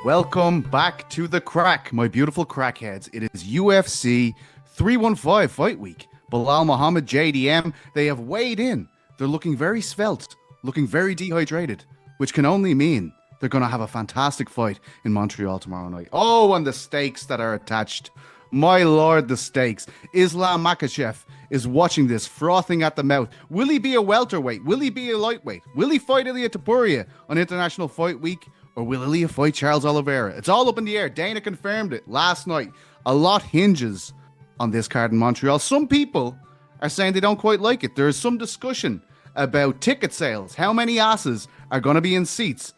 Welcome back to the Craic, my beautiful crackheads. It is UFC 315 fight week. Bilal Muhammad, JDM, they have weighed in. They're looking very svelte, looking very dehydrated, which can only mean they're going to have a fantastic fight in Montreal tomorrow night. Oh, and the stakes that are attached. My lord, the stakes. Islam Makhachev is watching this, frothing at the mouth. Will he be a welterweight? Will he be a lightweight? Will he fight Ilia Topuria on International Fight Week? Or will Ilia fight Charles Oliveira? It's all up in the air. Dana confirmed it last night. A lot hinges on this card in Montreal. Some people are saying they don't quite like it. There is some discussion about ticket sales. How many asses are going to be in seats?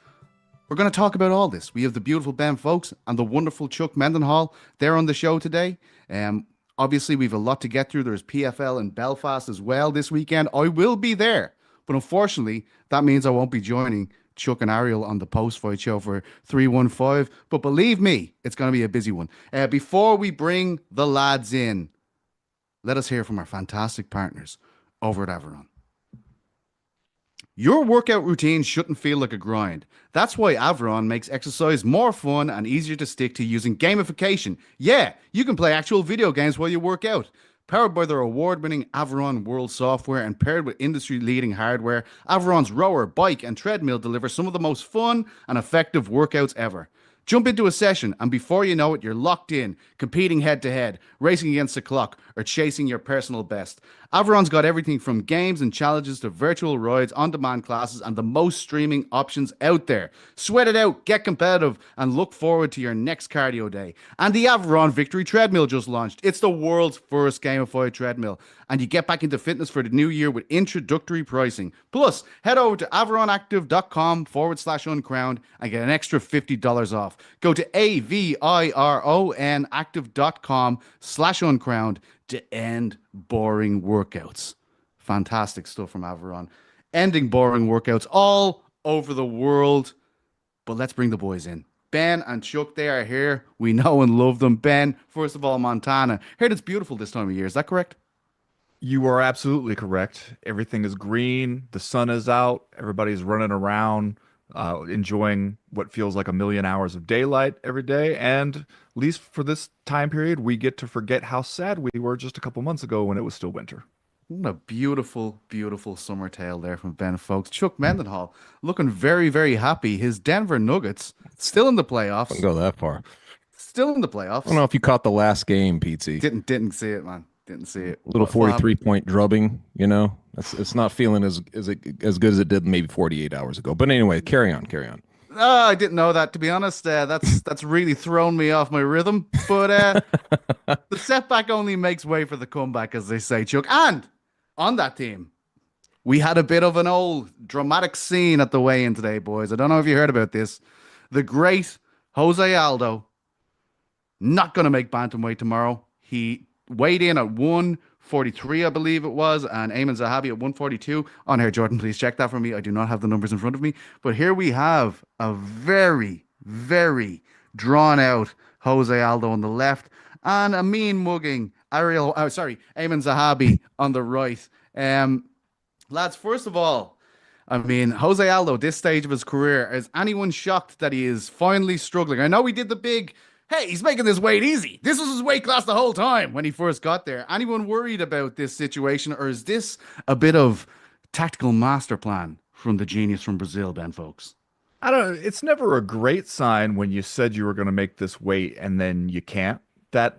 We're going to talk about all this. We have the beautiful Ben Fowlkes and the wonderful Chuck Mindenhall. They're on the show today. Obviously, we have a lot to get through. There's PFL in Belfast as well this weekend. I will be there. But unfortunately, that means I won't be joining Chuck and Ariel on the post-fight show for 315. But believe me, it's going to be a busy one. Before we bring the lads in, let us hear from our fantastic partners over at Aiemann. Your workout routine shouldn't feel like a grind. That's why Aiemann makes exercise more fun and easier to stick to using gamification. Yeah, you can play actual video games while you work out. Powered by their award-winning Aiemann World software and paired with industry-leading hardware, Aieronn's rower, bike, and treadmill deliver some of the most fun and effective workouts ever. Jump into a session, and before you know it, you're locked in, competing head-to-head, racing against the clock, or chasing your personal best. Aieronn's got everything from games and challenges to virtual rides, on-demand classes, and the most streaming options out there. Sweat it out, get competitive, and look forward to your next cardio day. And the Aiemann Victory Treadmill just launched. It's the world's first gamified treadmill, and you get back into fitness for the new year with introductory pricing. Plus, head over to aieronactive.com/uncrowned and get an extra $50 off. Go to AVIRONactive.com/uncrowned to end boring workouts. Fantastic stuff from Aiemann. Ending boring workouts all over the world. But let's bring the boys in. Ben and Chuck, they are here. We know and love them. Ben, first of all, Montana. Heard it's beautiful this time of year. Is that correct? You are absolutely correct. Everything is green. The sun is out. Everybody's running around, enjoying what feels like a million hours of daylight every day. And at least for this time period, we get to forget how sad we were just a couple months ago when it was still winter. What a beautiful, beautiful summer tale there from Ben Fowlkes. Chuck Mindenhall looking very, very happy. His Denver Nuggets still in the playoffs. Don't go that far. Still in the playoffs. I don't know if you caught the last game, Petesy. Didn't see it, man. Didn't see it. Little 43-point drubbing, you know. It's not feeling as good as it did maybe 48 hours ago. But anyway, carry on. I didn't know that, to be honest. That's really thrown me off my rhythm. But the setback only makes way for the comeback, as they say, Chuck. And on that team, we had a bit of an old dramatic scene at the weigh-in today, boys. I don't know if you heard about this. The great Jose Aldo, not going to make bantamweight tomorrow. He weighed in at 143, I believe it was, and Aiemann Zahabi at 142. On here, Jordan, please check that for me. I do not have the numbers in front of me. But here we have a very, very drawn-out Jose Aldo on the left and a mean-mugging Aiemann Zahabi on the right. Lads, first of all, I mean, Jose Aldo, this stage of his career, is anyone shocked that he is finally struggling? I know he did the big, hey, he's making this weight easy. This was his weight class the whole time when he first got there. Anyone worried about this situation, or is this a bit of tactical master plan from the genius from Brazil, Ben Fowlkes? I don't know. It's never a great sign when you said you were going to make this weight and then you can't. That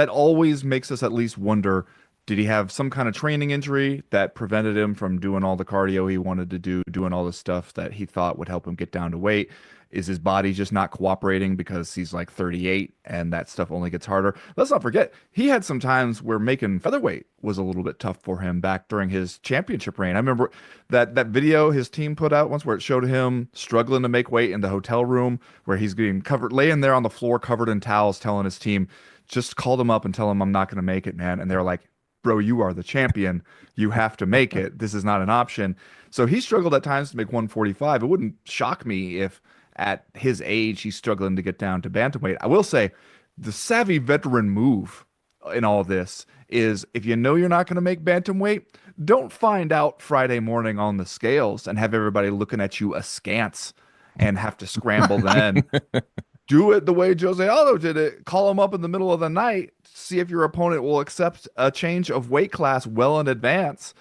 always makes us at least wonder, did he have some kind of training injury that prevented him from doing all the cardio he wanted to do, doing all the stuff that he thought would help him get down to weight? Is his body just not cooperating because he's like 38 and that stuff only gets harder? Let's not forget, he had some times where making featherweight was a little bit tough for him back during his championship reign. I remember that video his team put out once where it showed him struggling to make weight in the hotel room, where he's getting covered, laying there on the floor covered in towels, telling his team, just call them up and tell them I'm not going to make it, man. And they're like, bro, you are the champion. You have to make it. This is not an option. So he struggled at times to make 145. It wouldn't shock me if at his age he's struggling to get down to bantamweight. I will say the savvy veteran move in all this is, if you know you're not going to make bantamweight, don't find out Friday morning on the scales and have everybody looking at you askance and have to scramble then. do it the way Jose Aldo did it. Call him up in the middle of the night, see if your opponent will accept a change of weight class well in advance.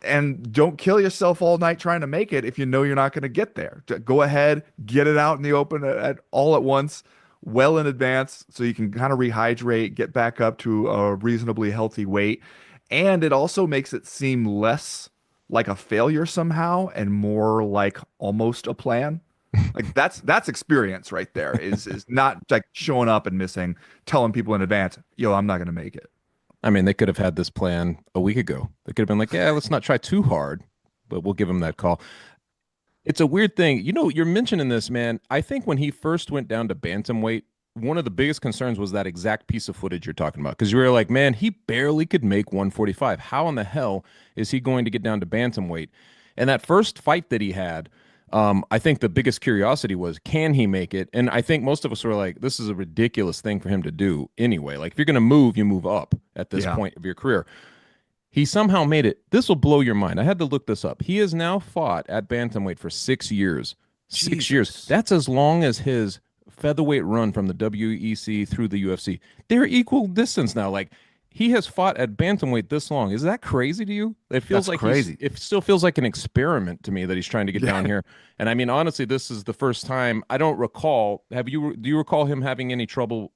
And don't kill yourself all night trying to make it if you know you're not going to get there. Go ahead, get it out in the open all at once, well in advance, so you can kind of rehydrate, get back up to a reasonably healthy weight. And it also makes it seem less like a failure somehow and more like almost a plan. Like that's experience right there. Is not like showing up and missing, telling people in advance, yo, I'm not going to make it. I mean, they could have had this plan a week ago. They could have been like, yeah, let's not try too hard, but we'll give him that call. It's a weird thing. You know, you're mentioning this, man. I think when he first went down to bantamweight, one of the biggest concerns was that exact piece of footage you're talking about. Because you were like, man, he barely could make 145. How in the hell is he going to get down to bantamweight? And that first fight that he had, I think the biggest curiosity was, can he make it? And I think most of us were like, this is a ridiculous thing for him to do anyway. Like, if you're going to move, you move up at this point of your career. He somehow made it. This will blow your mind. I had to look this up. He has now fought at bantamweight for 6 years. Jesus. 6 years. That's as long as his featherweight run from the WEC through the UFC. They're equal distance now. Like, he has fought at bantamweight this long. Is that crazy to you? It feels like crazy. It still feels like an experiment to me that he's trying to get down here. And I mean, honestly, this is the first time. I don't recall. Do you recall him having any trouble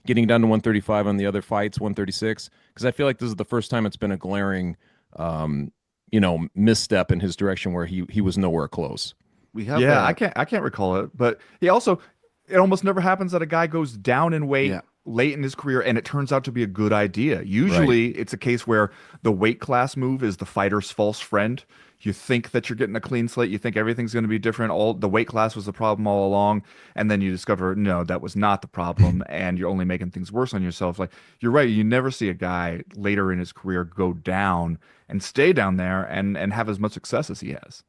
getting down to 135 on the other fights, 136? Because I feel like this is the first time it's been a glaring, misstep in his direction where he was nowhere close. I can't recall it, but it almost never happens that a guy goes down in weight late in his career and it turns out to be a good idea. Usually it's a case where the weight class move is the fighter's false friend. You think that you're getting a clean slate. You think everything's going to be different. All the weight class was the problem all along. And then you discover, no, that was not the problem. And you're only making things worse on yourself. Like, you're right. You never see a guy later in his career go down and stay down there and have as much success as he has.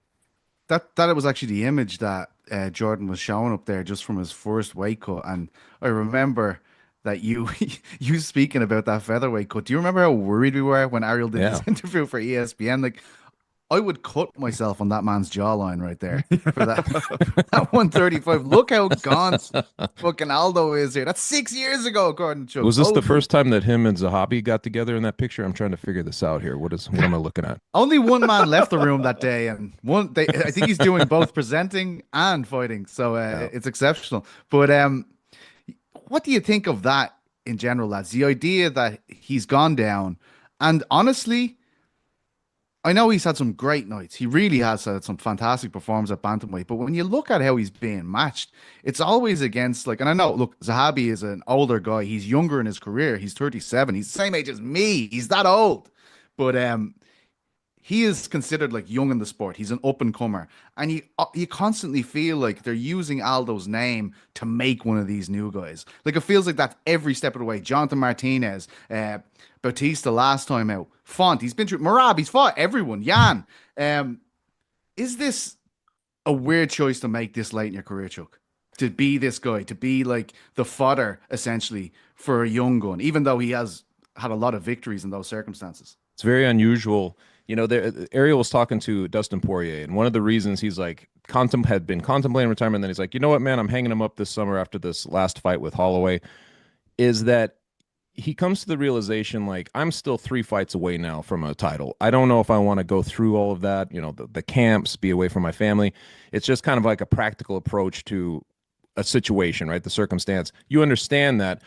That it was actually the image that Jordan was showing up there just from his first weight cut. And I remember that you speaking about that featherweight cut. Do you remember how worried we were when Ariel did this interview for ESPN? Like, I would cut myself on that man's jawline right there for that, that 135. Look how gaunt fucking Aldo is here. That's 6 years ago, according to Chuck. Was this the first time that him and Zahabi got together in that picture? I'm trying to figure this out here. What am I looking at? Only one man left the room that day, and I think he's doing both presenting and fighting, so it's exceptional. But what do you think of that in general, lads? The idea that he's gone down, and honestly, I know he's had some great nights. He really has had some fantastic performances at bantamweight. But when you look at how he's being matched, it's always against, like, and I know, look, Zahabi is an older guy. He's younger in his career. He's 37. He's the same age as me. He's that old. But he is considered like young in the sport. He's an up and comer, and you constantly feel like they're using Aldo's name to make one of these new guys. Like, it feels like that's every step of the way. Jonathan Martinez, Bautista last time out, Font. He's been through Marab. He's fought everyone. Jan. Is this a weird choice to make this late in your career, Chuck? To be this guy, to be like the fodder essentially for a young gun, even though he has had a lot of victories in those circumstances. It's very unusual. You know, Ariel was talking to Dustin Poirier, and one of the reasons he's like had been contemplating retirement, and then he's like, you know what, man, I'm hanging him up this summer after this last fight with Holloway, is that he comes to the realization, like, I'm still 3 fights away now from a title. I don't know if I want to go through all of that, you know, the camps, be away from my family. It's just kind of like a practical approach to a situation, right? The circumstance. You understand that.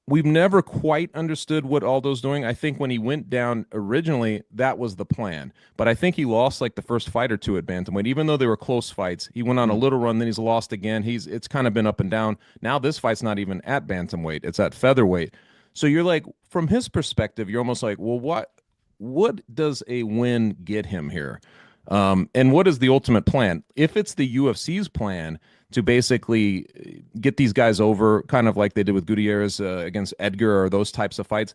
We've never quite understood what Aldo's doing. I think when he went down originally, that was the plan. But I think he lost like the first fight or two at bantamweight, even though they were close fights. He went on a little run, then he's lost again. It's kind of been up and down. Now this fight's not even at bantamweight; it's at featherweight. So you're like, from his perspective, you're almost like, well, what does a win get him here? And what is the ultimate plan? If it's the UFC's plan to basically get these guys over, kind of like they did with Gutierrez against Edgar or those types of fights,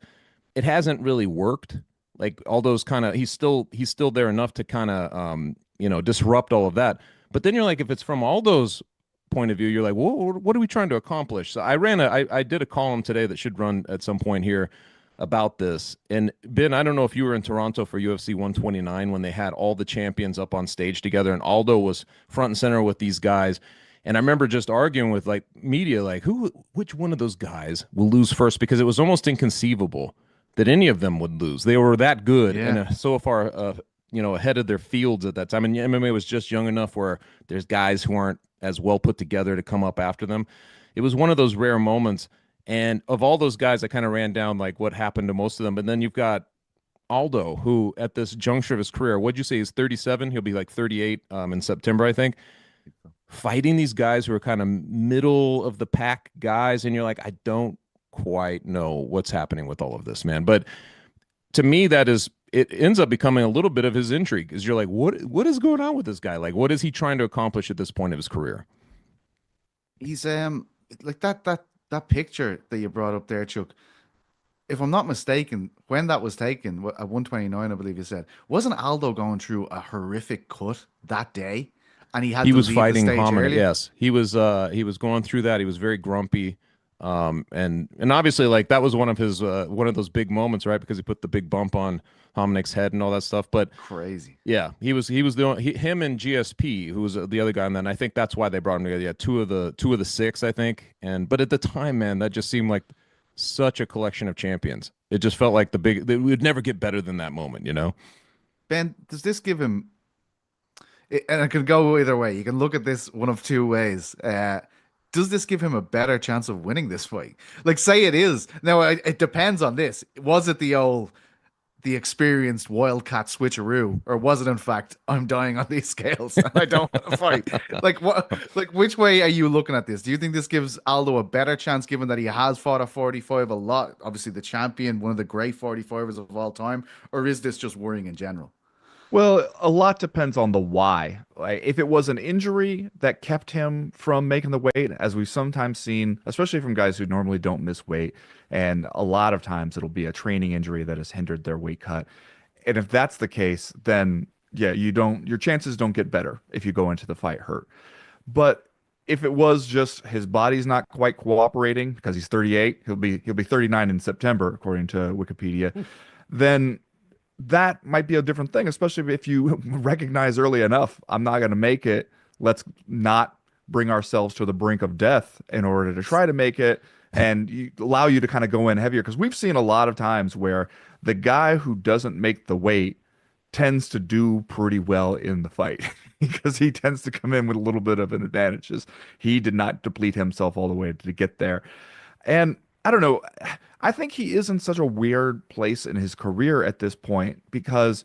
it hasn't really worked. Like, all those kind of, he's still there enough to kind of disrupt all of that. But then you're like, if it's from Aldo's point of view, you're like, well, what are we trying to accomplish? So I did a column today that should run at some point here about this. And Ben, I don't know if you were in Toronto for UFC 129 when they had all the champions up on stage together, and Aldo was front and center with these guys. And I remember just arguing with like media, like which one of those guys will lose first? Because it was almost inconceivable that any of them would lose. They were that good and Yeah. so far, ahead of their fields at that time. And MMA was just young enough where there's guys who aren't as well put together to come up after them. It was one of those rare moments. And of all those guys, I kind of ran down like what happened to most of them. But then you've got Aldo, who at this juncture of his career, what'd you say, he's 37? He'll be like 38 in September, I think. Fighting these guys who are kind of middle of the pack guys, and you're like, I don't quite know what's happening with all of this, man. But to me, it ends up becoming a little bit of his intrigue, because you're like, what is going on with this guy? Like, what is he trying to accomplish at this point of his career? He's like that picture that you brought up there, Chuck. If I'm not mistaken, when that was taken at 129, I believe you said, wasn't Aldo going through a horrific cut that day, and he had He to was leave the fighting stage Hominick. early? Yes, he was going through that. He was very grumpy. And obviously like that was one of his one of those big moments, right? Because he put the big bump on Hominick's head and all that stuff. But Crazy. yeah, him and GSP, who was the other guy, and then I think that's why they brought him together. Yeah, two of the six, I think. But at the time, man, that just seemed like such a collection of champions. It just felt like it would never get better than that moment, you know? Ben, does this give him? And it could go either way. You can look at this one of two ways. Does this give him a better chance of winning this fight? Like, say it is. Now, it depends on this. Was it the experienced wildcat switcheroo, or was it in fact, I'm dying on these scales and I don't want to fight? Like what? Like, which way are you looking at this? Do you think this gives Aldo a better chance, given that he has fought a 45 a lot, obviously the champion, one of the great 45ers of all time, or is this just worrying in general? Well, a lot depends on the why. Like, if it was an injury that kept him from making the weight, as we've sometimes seen, especially from guys who normally don't miss weight, and a lot of times it'll be a training injury that has hindered their weight cut. And if that's the case, then yeah, your chances don't get better if you go into the fight hurt. But if it was just his body's not quite cooperating because he's 38, he'll be 39 in September according to Wikipedia, then that might be a different thing, especially if you recognize early enough, I'm not going to make it. Let's not bring ourselves to the brink of death in order to try to make it, and allow you to kind of go in heavier. Because we've seen a lot of times where the guy who doesn't make the weight tends to do pretty well in the fight because he tends to come in with a little bit of an advantage. Just he did not deplete himself all the way to get there. And I don't know. I think he is in such a weird place in his career at this point because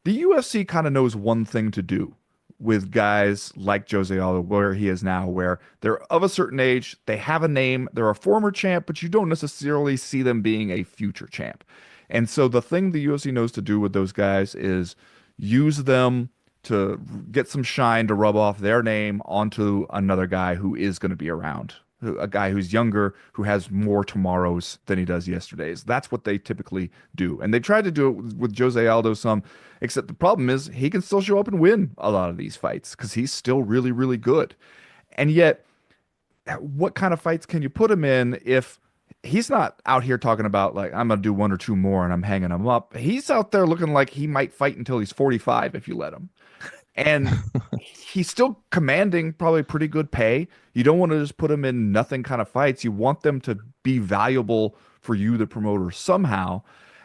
the UFC kind of knows one thing to do with guys like Jose Aldo, where he is now, where they're of a certain age, they have a name, they're a former champ, but you don't necessarily see them being a future champ. And so the thing the UFC knows to do with those guys is use them to get some shine to rub off their name onto another guy who is going to be around, a guy who's younger, who has more tomorrows than he does yesterdays. That's what they typically do. And they tried to do it with Jose Aldo some, except the problem is he can still show up and win a lot of these fights because he's still really, really good. And yet, what kind of fights can you put him in if he's not out here talking about, like, I'm going to do one or two more and I'm hanging him up? He's out there looking like he might fight until he's 45 if you let him. And he's still commanding probably pretty good pay. You don't want to just put him in nothing kind of fights. You want them to be valuable for you, the promoter, somehow.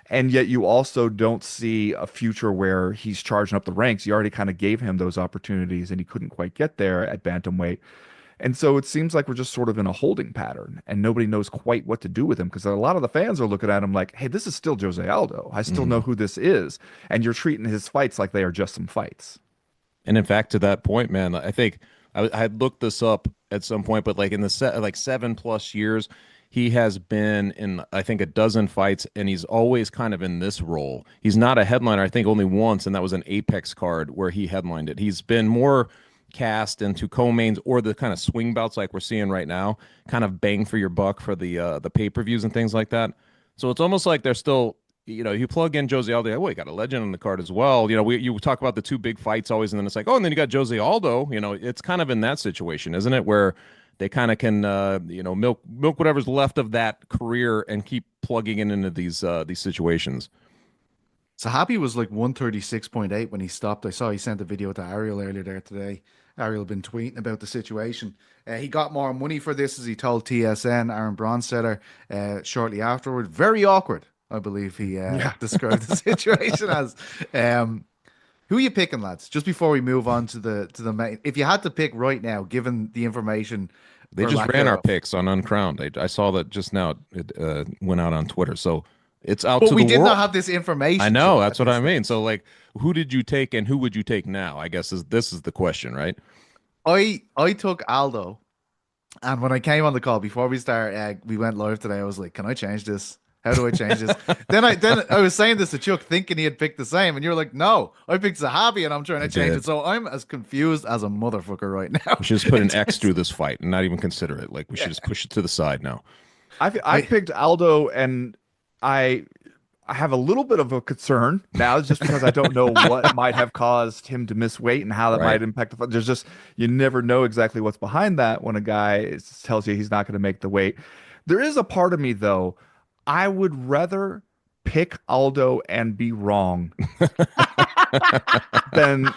And yet you also don't see a future where he's charging up the ranks. You already kind of gave him those opportunities and he couldn't quite get there at bantamweight. And so it seems like we're just sort of in a holding pattern and nobody knows quite what to do with him because a lot of the fans are looking at him like, hey, this is still Jose Aldo. I still know who this is. And you're treating his fights like they are just some fights. And in fact, to that point, man, I think I had looked this up at some point, but like in the 7+ years, he has been in, I think, a dozen fights, and he's always kind of in this role. He's not a headliner, I think, only once, and that was an Apex card where he headlined it. He's been more cast into co-mains or the kind of swing bouts like we're seeing right now, kind of bang for your buck for the pay-per-views and things like that. So it's almost like they're still, you plug in Jose Aldo, oh, you got a legend on the card as well. You talk about the two big fights always, and then it's like, oh, and then you got Jose Aldo. It's kind of in that situation, isn't it, where they kind of can, milk whatever's left of that career and keep plugging into these situations. Zahabi was like 136.8 when he stopped. I saw he sent a video to Ariel earlier there today. Ariel been tweeting about the situation. He got more money for this, as he told TSN, Aaron Bronstetter, shortly afterward. Very awkward, I believe he described the situation as. Who are you picking, lads? Just before we move on to the main, if you had to pick right now, given the information, They just ran our picks on Uncrowned. I saw that just now. It went out on Twitter, so it's out to the world. But we did not have this information. I know, that's what I mean. So, like, who did you take, and who would you take now? I guess this is the question, right? I took Aldo, and when I came on the call before we went live today, I was like, "Can I change this? How do I change this?" then I was saying this to Chuck, thinking he had picked the same, and you're like, "No, I picked Zahabi, and I'm trying to change it." So I'm as confused as a motherfucker right now. We should just put an X through this fight and not even consider it. Like, we should just push it to the side now. I picked Aldo, and I have a little bit of a concern now, just because I don't know what might have caused him to miss weight and how that might impact the fight. There's just, you never know exactly what's behind that when a guy tells you he's not going to make the weight. There is a part of me, though, I would rather pick Aldo and be wrong than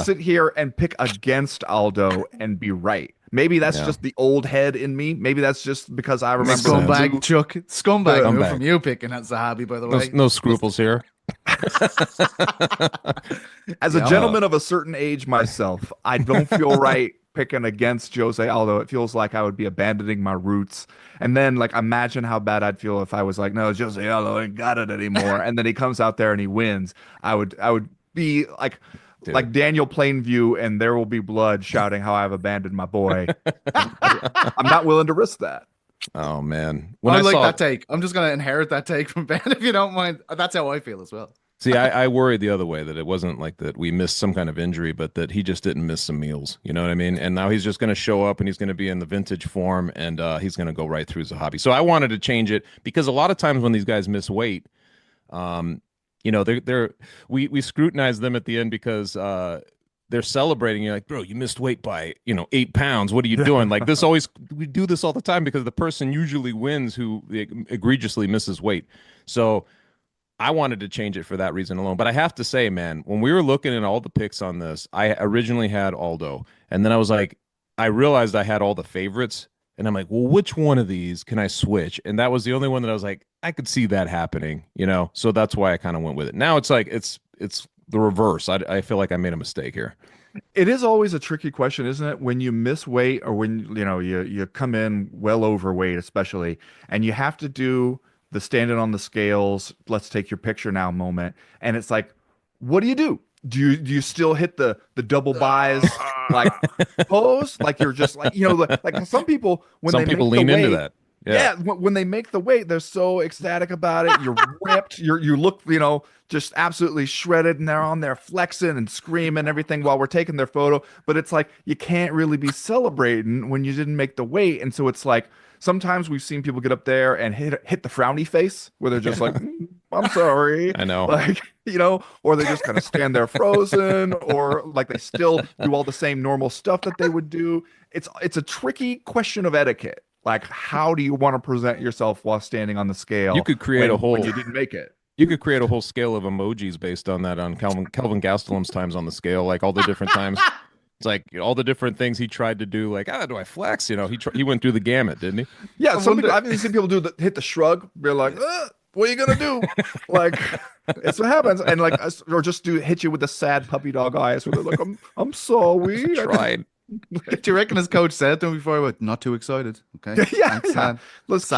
sit here and pick against Aldo and be right. Maybe that's just the old head in me. Maybe that's just because I remember scumbag Chuck. Scumbag move from you picking at Zahabi, by the way. No scruples here. As a gentleman of a certain age myself, I don't feel right picking against Jose Aldo. It feels like I would be abandoning my roots. And then, like, imagine how bad I'd feel if I was like, no, Jose Aldo ain't got it anymore. And then he comes out there and he wins. I would be like, dude, like Daniel Plainview and There Will Be Blood shouting how I've abandoned my boy. I'm not willing to risk that. Oh, man. I like that take. I'm just going to inherit that take from Ben, if you don't mind. That's how I feel as well. See, I worried the other way, that it wasn't like that we missed some kind of injury, but that he just didn't miss some meals. You know what I mean? And now he's just going to show up and he's going to be in the vintage form, and he's going to go right through Zahabi. So I wanted to change it because a lot of times when these guys miss weight, you know, we scrutinize them at the end because they're celebrating. You're like, bro, you missed weight by 8 pounds. What are you doing? Like this we do this all the time because the person usually wins who egregiously misses weight. So I wanted to change it for that reason alone. But I have to say, man, when we were looking at all the picks on this, I originally had Aldo. And then I was like, I realized I had all the favorites. And I'm like, well, which one of these can I switch? And that was the only one that I was like, I could see that happening, So that's why I kind of went with it. Now it's like, it's the reverse. I feel like I made a mistake here. It is always a tricky question, isn't it? When you miss weight, or when, you come in well overweight, especially, and you have to do the standing on the scales, let's take your picture now moment. And it's like, what do you do? Do you still hit the double buys like pose? Like you're just like, like some people, when some people lean into that. Yeah. When they make the weight, they're so ecstatic about it. You're ripped. You look, just absolutely shredded, and they're on there flexing and screaming and everything while we're taking their photo. But it's like, you can't really be celebrating when you didn't make the weight. And so it's like, sometimes we've seen people get up there and hit the frowny face where they're just like, I'm sorry. I know. Like, or they just kind of stand there frozen, or like they still do all the same normal stuff that they would do. It's a tricky question of etiquette. Like, how do you want to present yourself while standing on the scale? You could create when you didn't make it. You could create a whole scale of emojis based on that, on Kelvin Gastelum's times on the scale, like all the different times. It's like all the different things he tried to do. Like, do I flex? He went through the gamut, didn't he? Yeah, I've seen people hit the shrug. They're like, what are you gonna do? Like, it's what happens. And like, or just hit you with the sad puppy dog eyes, where they're like, I'm sorry. I tried. Do you reckon his coach said to him before? But not too excited. Okay. Yeah. Thanks, let's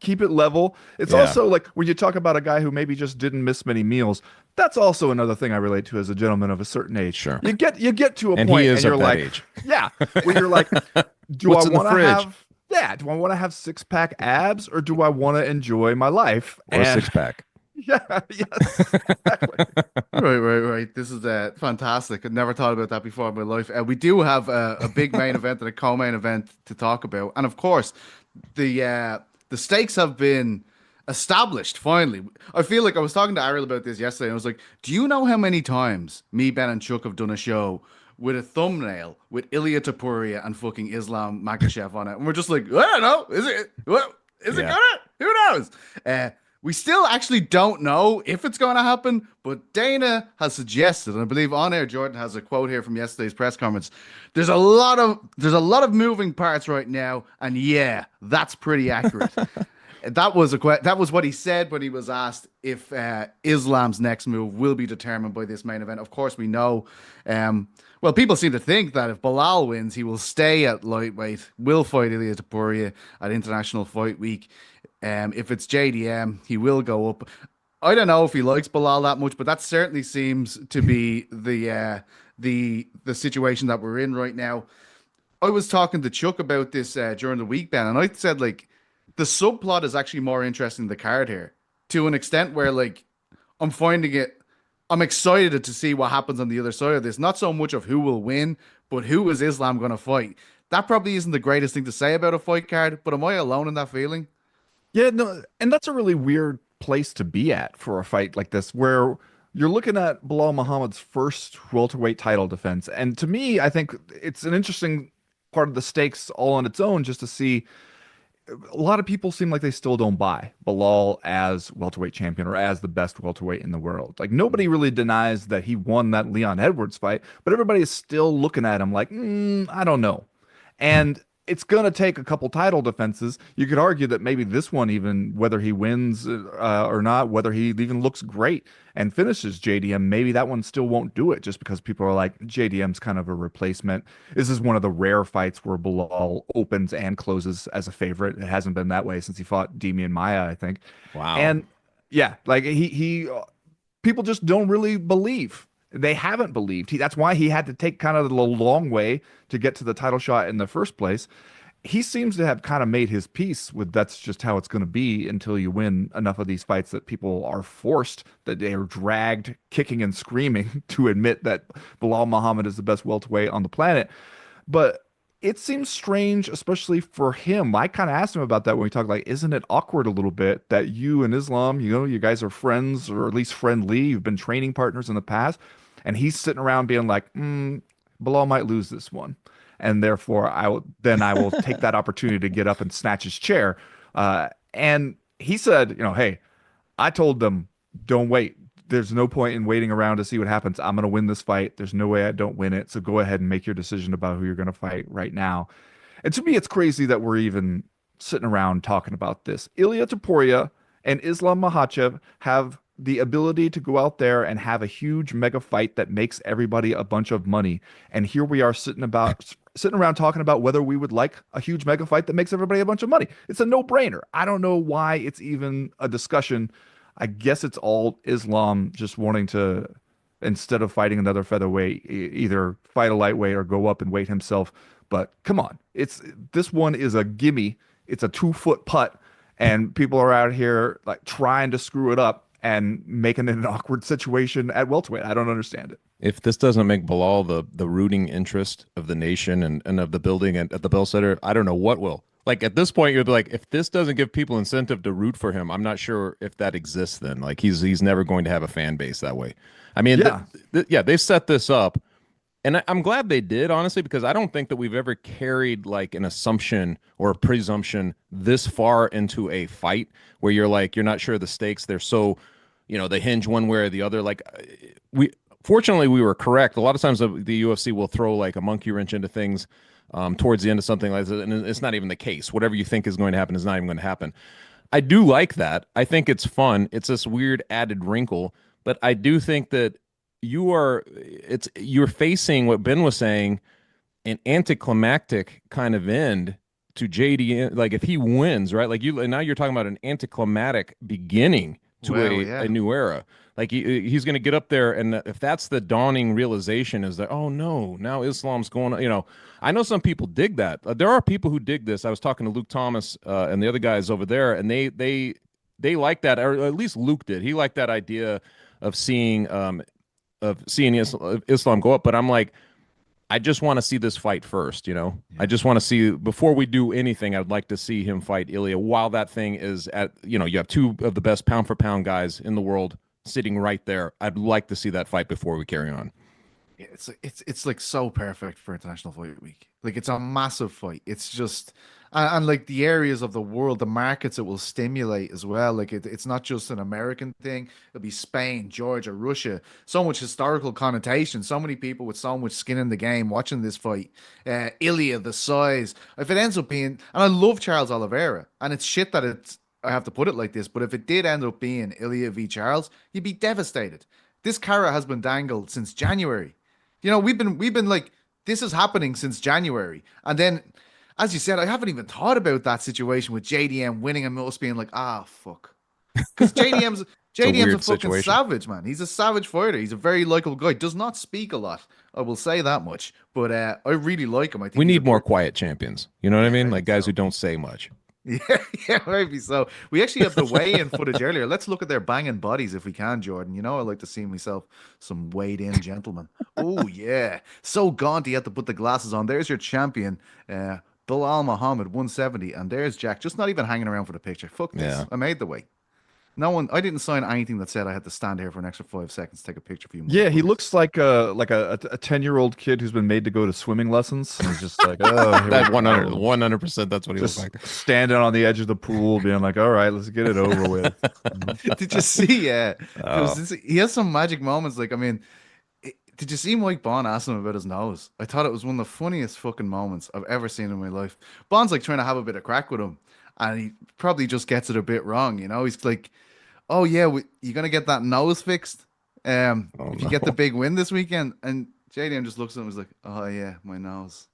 keep it level. It's also like when you talk about a guy who maybe just didn't miss many meals. That's also another thing I relate to as a gentleman of a certain age. Sure. You get to a and point, he is and you're at that like, age. Yeah, when you're like, do I want to have? Yeah, do I want to have 6-pack abs, or do I want to enjoy my life? Or a 6-pack. Yeah, yes, exactly. Right. This is fantastic. I've never thought about that before in my life. We do have a big main event and a co-main event to talk about, and of course, the stakes have been established finally. I feel like I was talking to Ariel about this yesterday, and I was like, do you know how many times me, Ben, and Chuck have done a show with a thumbnail with Ilia Topuria and fucking Islam Makhachev on it, and we're just like, I don't know, is it? What is it gonna? Who knows? We still actually don't know if it's going to happen, but Dana has suggested, and I believe on air Jordan has a quote here from yesterday's press conference. There's a lot of moving parts right now, and yeah, that's pretty accurate. That was what he said when he was asked if Islam's next move will be determined by this main event. Of course, we know. Well, people seem to think that if Bilal wins, he will stay at lightweight, will fight Ilia Topuria at International Fight Week. If it's JDM, he will go up. I don't know if he likes Bilal that much, but that certainly seems to be the situation that we're in right now. I was talking to Chuck about this during the week, Ben, and I said like the subplot is actually more interesting than the card here, to an extent where like I'm finding it. I'm excited to see what happens on the other side of this. Not so much of who will win, but who is Islam going to fight. That probably isn't the greatest thing to say about a fight card, but am I alone in that feeling? Yeah, no, and that's a really weird place to be at for a fight like this, where you're looking at Bilal Muhammad's first welterweight title defense. And to me, I think it's an interesting part of the stakes all on its own, just to see a lot of people seem like they still don't buy Bilal as welterweight champion or as the best welterweight in the world. Like nobody really denies that he won that Leon Edwards fight, but everybody is still looking at him like, I don't know. And it's going to take a couple title defenses. You could argue that maybe this one, even whether he wins or not, whether he even looks great and finishes JDM, maybe that one still won't do it just because people are like, JDM's kind of a replacement. This is one of the rare fights where Bilal opens and closes as a favorite. It hasn't been that way since he fought Demian Maia, I think. Wow. And yeah, like he people just don't really believe. They haven't believed. That's why he had to take kind of the long way to get to the title shot in the first place. He seems to have kind of made his peace with that's just how it's going to be until you win enough of these fights that people are forced, that they are dragged kicking and screaming to admit that Bilal Muhammad is the best welterweight on the planet. But it seems strange, especially for him. I kind of asked him about that when we talked, like, isn't it awkward a little bit that you and Islam, you guys are friends or at least friendly, you've been training partners in the past, and he's sitting around being like, Bilal might lose this one. And therefore, I will take that opportunity to get up and snatch his chair. And he said, hey, I told them, don't wait. There's no point in waiting around to see what happens. I'm going to win this fight. There's no way I don't win it. So go ahead and make your decision about who you're going to fight right now. And to me, it's crazy that we're even sitting around talking about this. Ilia Topuria and Islam Makhachev have the ability to go out there and have a huge mega fight that makes everybody a bunch of money. And here we are sitting around talking about whether we would like a huge mega fight that makes everybody a bunch of money. It's a no-brainer. I don't know why it's even a discussion. I guess it's all Islam just wanting to, instead of fighting another featherweight, either fight a lightweight or go up and weight himself. But come on, this one is a gimme. It's a 2-foot putt, and people are out here like trying to screw it up and making it an awkward situation at welterweight. I don't understand it. If this doesn't make Bilal the rooting interest of the nation and of the building at the Bell Center, I don't know what will. Like at this point, you'd be like, if this doesn't give people incentive to root for him, I'm not sure if that exists then. Like he's never going to have a fan base that way. I mean, yeah, they set this up. And I'm glad they did, honestly, because I don't think that we've ever carried like an assumption or a presumption this far into a fight where you're like, you're not sure the stakes. They're so, they hinge one way or the other. Like fortunately, we were correct. A lot of times the UFC will throw like a monkey wrench into things towards the end of something like that. And it's not even the case. Whatever you think is going to happen is not even going to happen. I do like that. I think it's fun. It's this weird added wrinkle, but I do think that you're facing what Ben was saying, an anticlimactic kind of end to JD. Like if he wins, right? Like now you're talking about an anticlimactic beginning to a new era. Like he's going to get up there, and if that's the dawning realization is that, oh no, now Islam's going. I know some people dig that. There are people who dig this. I was talking to Luke Thomas and the other guys over there, and they like that, or at least Luke did. He liked that idea of seeing Islam go up. But I'm like, I just want to see this fight first, Yeah. I just want to see, before we do anything, I'd like to see him fight Ilia while that thing is at, you have two of the best pound for pound guys in the world sitting right there. I'd like to see that fight before we carry on. It's like so perfect for International Fight Week. Like it's a massive fight. It's just and like the areas of the world, the markets it will stimulate as well. Like it's not just an American thing. It'll be Spain, Georgia, Russia. So much historical connotation. So many people with so much skin in the game watching this fight. Ilia, the size. If it ends up being, and I love Charles Oliveira, and it's shit that it's. I have to put it like this, but if it did end up being Ilia v Charles, you'd be devastated. This carrot has been dangled since January. We've been like this is happening since January, and then as you said, I haven't even thought about that situation with JDM winning and us being like, fuck. Because JDM's It's a JDM's a weird fucking situation. savage, man. He's a savage fighter. He's a very likable guy. Does not speak a lot. I will say that much. But I really like him. I think We he's need more quiet champions. You know what I mean? maybe Like guys so. who don't say much. Yeah, yeah, maybe so. We actually have the weigh-in footage earlier. Let's look at their banging bodies if we can, Jordan. You know, I like to see myself some weighed-in gentlemen. Oh yeah, so gaunt he had to put the glasses on. There's your champion, Bilal Muhammad, 170, and there's Jack, just not even hanging around for the picture. Fuck this. Yeah. I made the weight. No one. I didn't sign anything that said I had to stand here for an extra 5 seconds to take a picture for you. Yeah, he motherfuckers. looks like a 10-year-old kid who's been made to go to swimming lessons. And he's just like, oh, here we That go. 100%. That's what he looks Just like. standing on the edge of the pool, being like, all right, let's get it over with. Did you see? Oh. He has some magic moments. Like, I mean, did you see Mike Bond ask him about his nose? I thought it was one of the funniest fucking moments I've ever seen in my life. Bond's like trying to have a bit of crack with him, and he probably just gets it a bit wrong. You know, he's like, "Oh yeah, you're gonna get that nose fixed. Oh, If you get the no. big win this weekend." And JDM just looks at him and is like, "Oh yeah, my nose."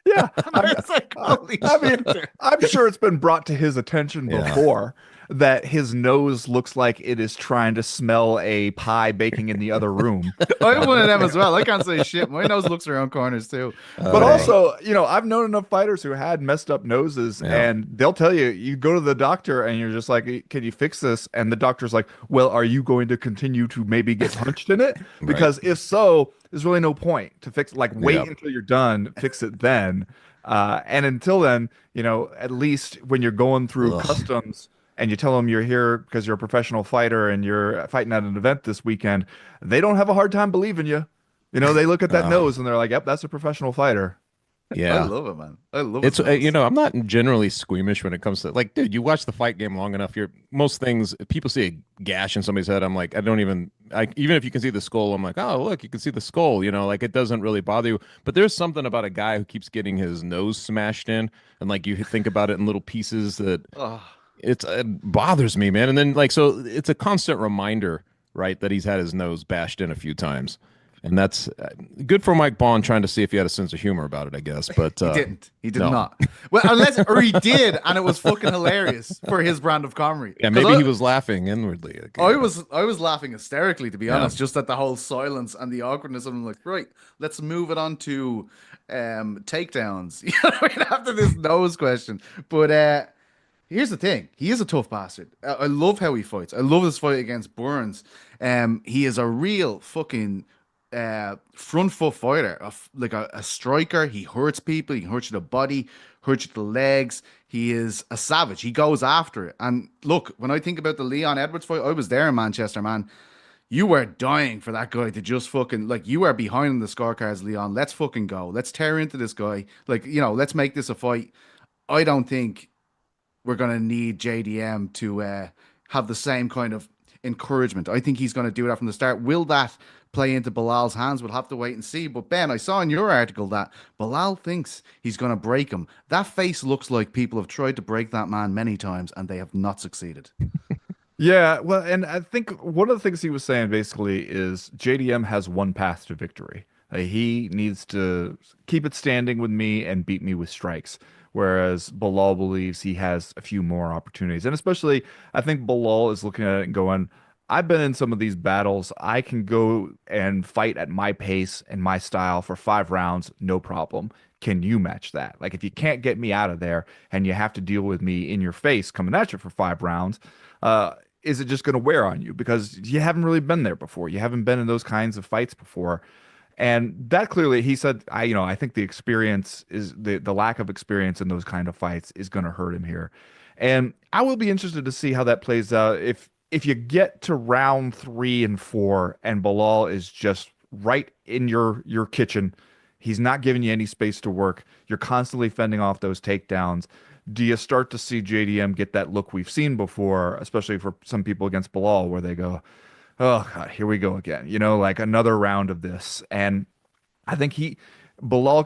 Yeah, And I was like, "Holy I mean, shit!" I'm sure it's been brought to his attention Yeah. before that his nose looks like it is trying to smell a pie baking in the other room. I have one of them as well. I can't say shit. My nose looks around corners too. But Oh, also, I've known enough fighters who had messed up noses, Yeah. and they'll tell you, you go to the doctor and you're just like, can you fix this? And the doctor's like, well, are you going to continue to maybe get punched in it? Because if so, there's really no point to fix, like, wait Yep. until you're done, fix it then. And until then, at least when you're going through Ugh. customs and you tell them you're here because you're a professional fighter and you're fighting at an event this weekend, they don't have a hard time believing you. They look at that Oh. nose and they're like, yep, that's a professional fighter. I yeah. love it, man. I love It's it. I'm not generally squeamish when it comes to, like, dude, you watch the fight game long enough, most things, people see a gash in somebody's head, I'm like, even if you can see the skull, I'm like, oh look, you can see the skull, like it doesn't really bother you. But there's something about a guy who keeps getting his nose smashed in, and like you think about it in little pieces that Oh, it bothers me, man. And then like, so it's a constant reminder, right, that he's had his nose bashed in a few times. And that's good for Mike Bond, trying to see if he had a sense of humor about it, I guess. But he didn't. He did no. not. Well, or he did, and it was fucking hilarious for his brand of comedy. Yeah, 'Cause maybe he was laughing inwardly. I was laughing hysterically, to be Yeah. honest, just at the whole silence and the awkwardness. I'm like, right, let's move it on to takedowns. You know what I mean? After this nose question. But here's the thing. He is a tough bastard. I love how he fights. I love this fight against Burns. He is a real fucking front foot fighter, like a striker. He hurts people. He hurts you the body, hurts you the legs. He is a savage. He goes after it. And look, when I think about the Leon Edwards fight, I was there in Manchester, man. You were dying for that guy to just fucking, like, you are behind the scorecards, Leon. Let's fucking go. Let's tear into this guy. Like, let's make this a fight. I don't think we're going to need JDM to have the same kind of encouragement. I think he's going to do that from the start. Will that play into Bilal's hands? We'll have to wait and see. But Ben, I saw in your article that Bilal thinks he's going to break him. That face looks like people have tried to break that man many times and they have not succeeded. Yeah, well, and I think one of the things he was saying basically is JDM has one path to victory. He needs to keep it standing with me and beat me with strikes. Whereas Bilal believes he has a few more opportunities. And especially, I think Bilal is looking at it and going, I've been in some of these battles. I can go and fight at my pace and my style for 5 rounds, no problem. Can you match that? Like, if you can't get me out of there and you have to deal with me in your face coming at you for 5 rounds, is it just going to wear on you? Because you haven't really been there before. You haven't been in those kinds of fights before. And that clearly, he said, I think the experience is the lack of experience in those kind of fights is going to hurt him here. And I will be interested to see how that plays out. If you get to round 3 and 4 and Bilal is just right in your kitchen, He's not giving you any space to work. You're constantly fending off those takedowns. Do you start to see JDM get that look we've seen before, especially for some people against Bilal, where they go, oh God, here we go again, like another round of this. And I think Bilal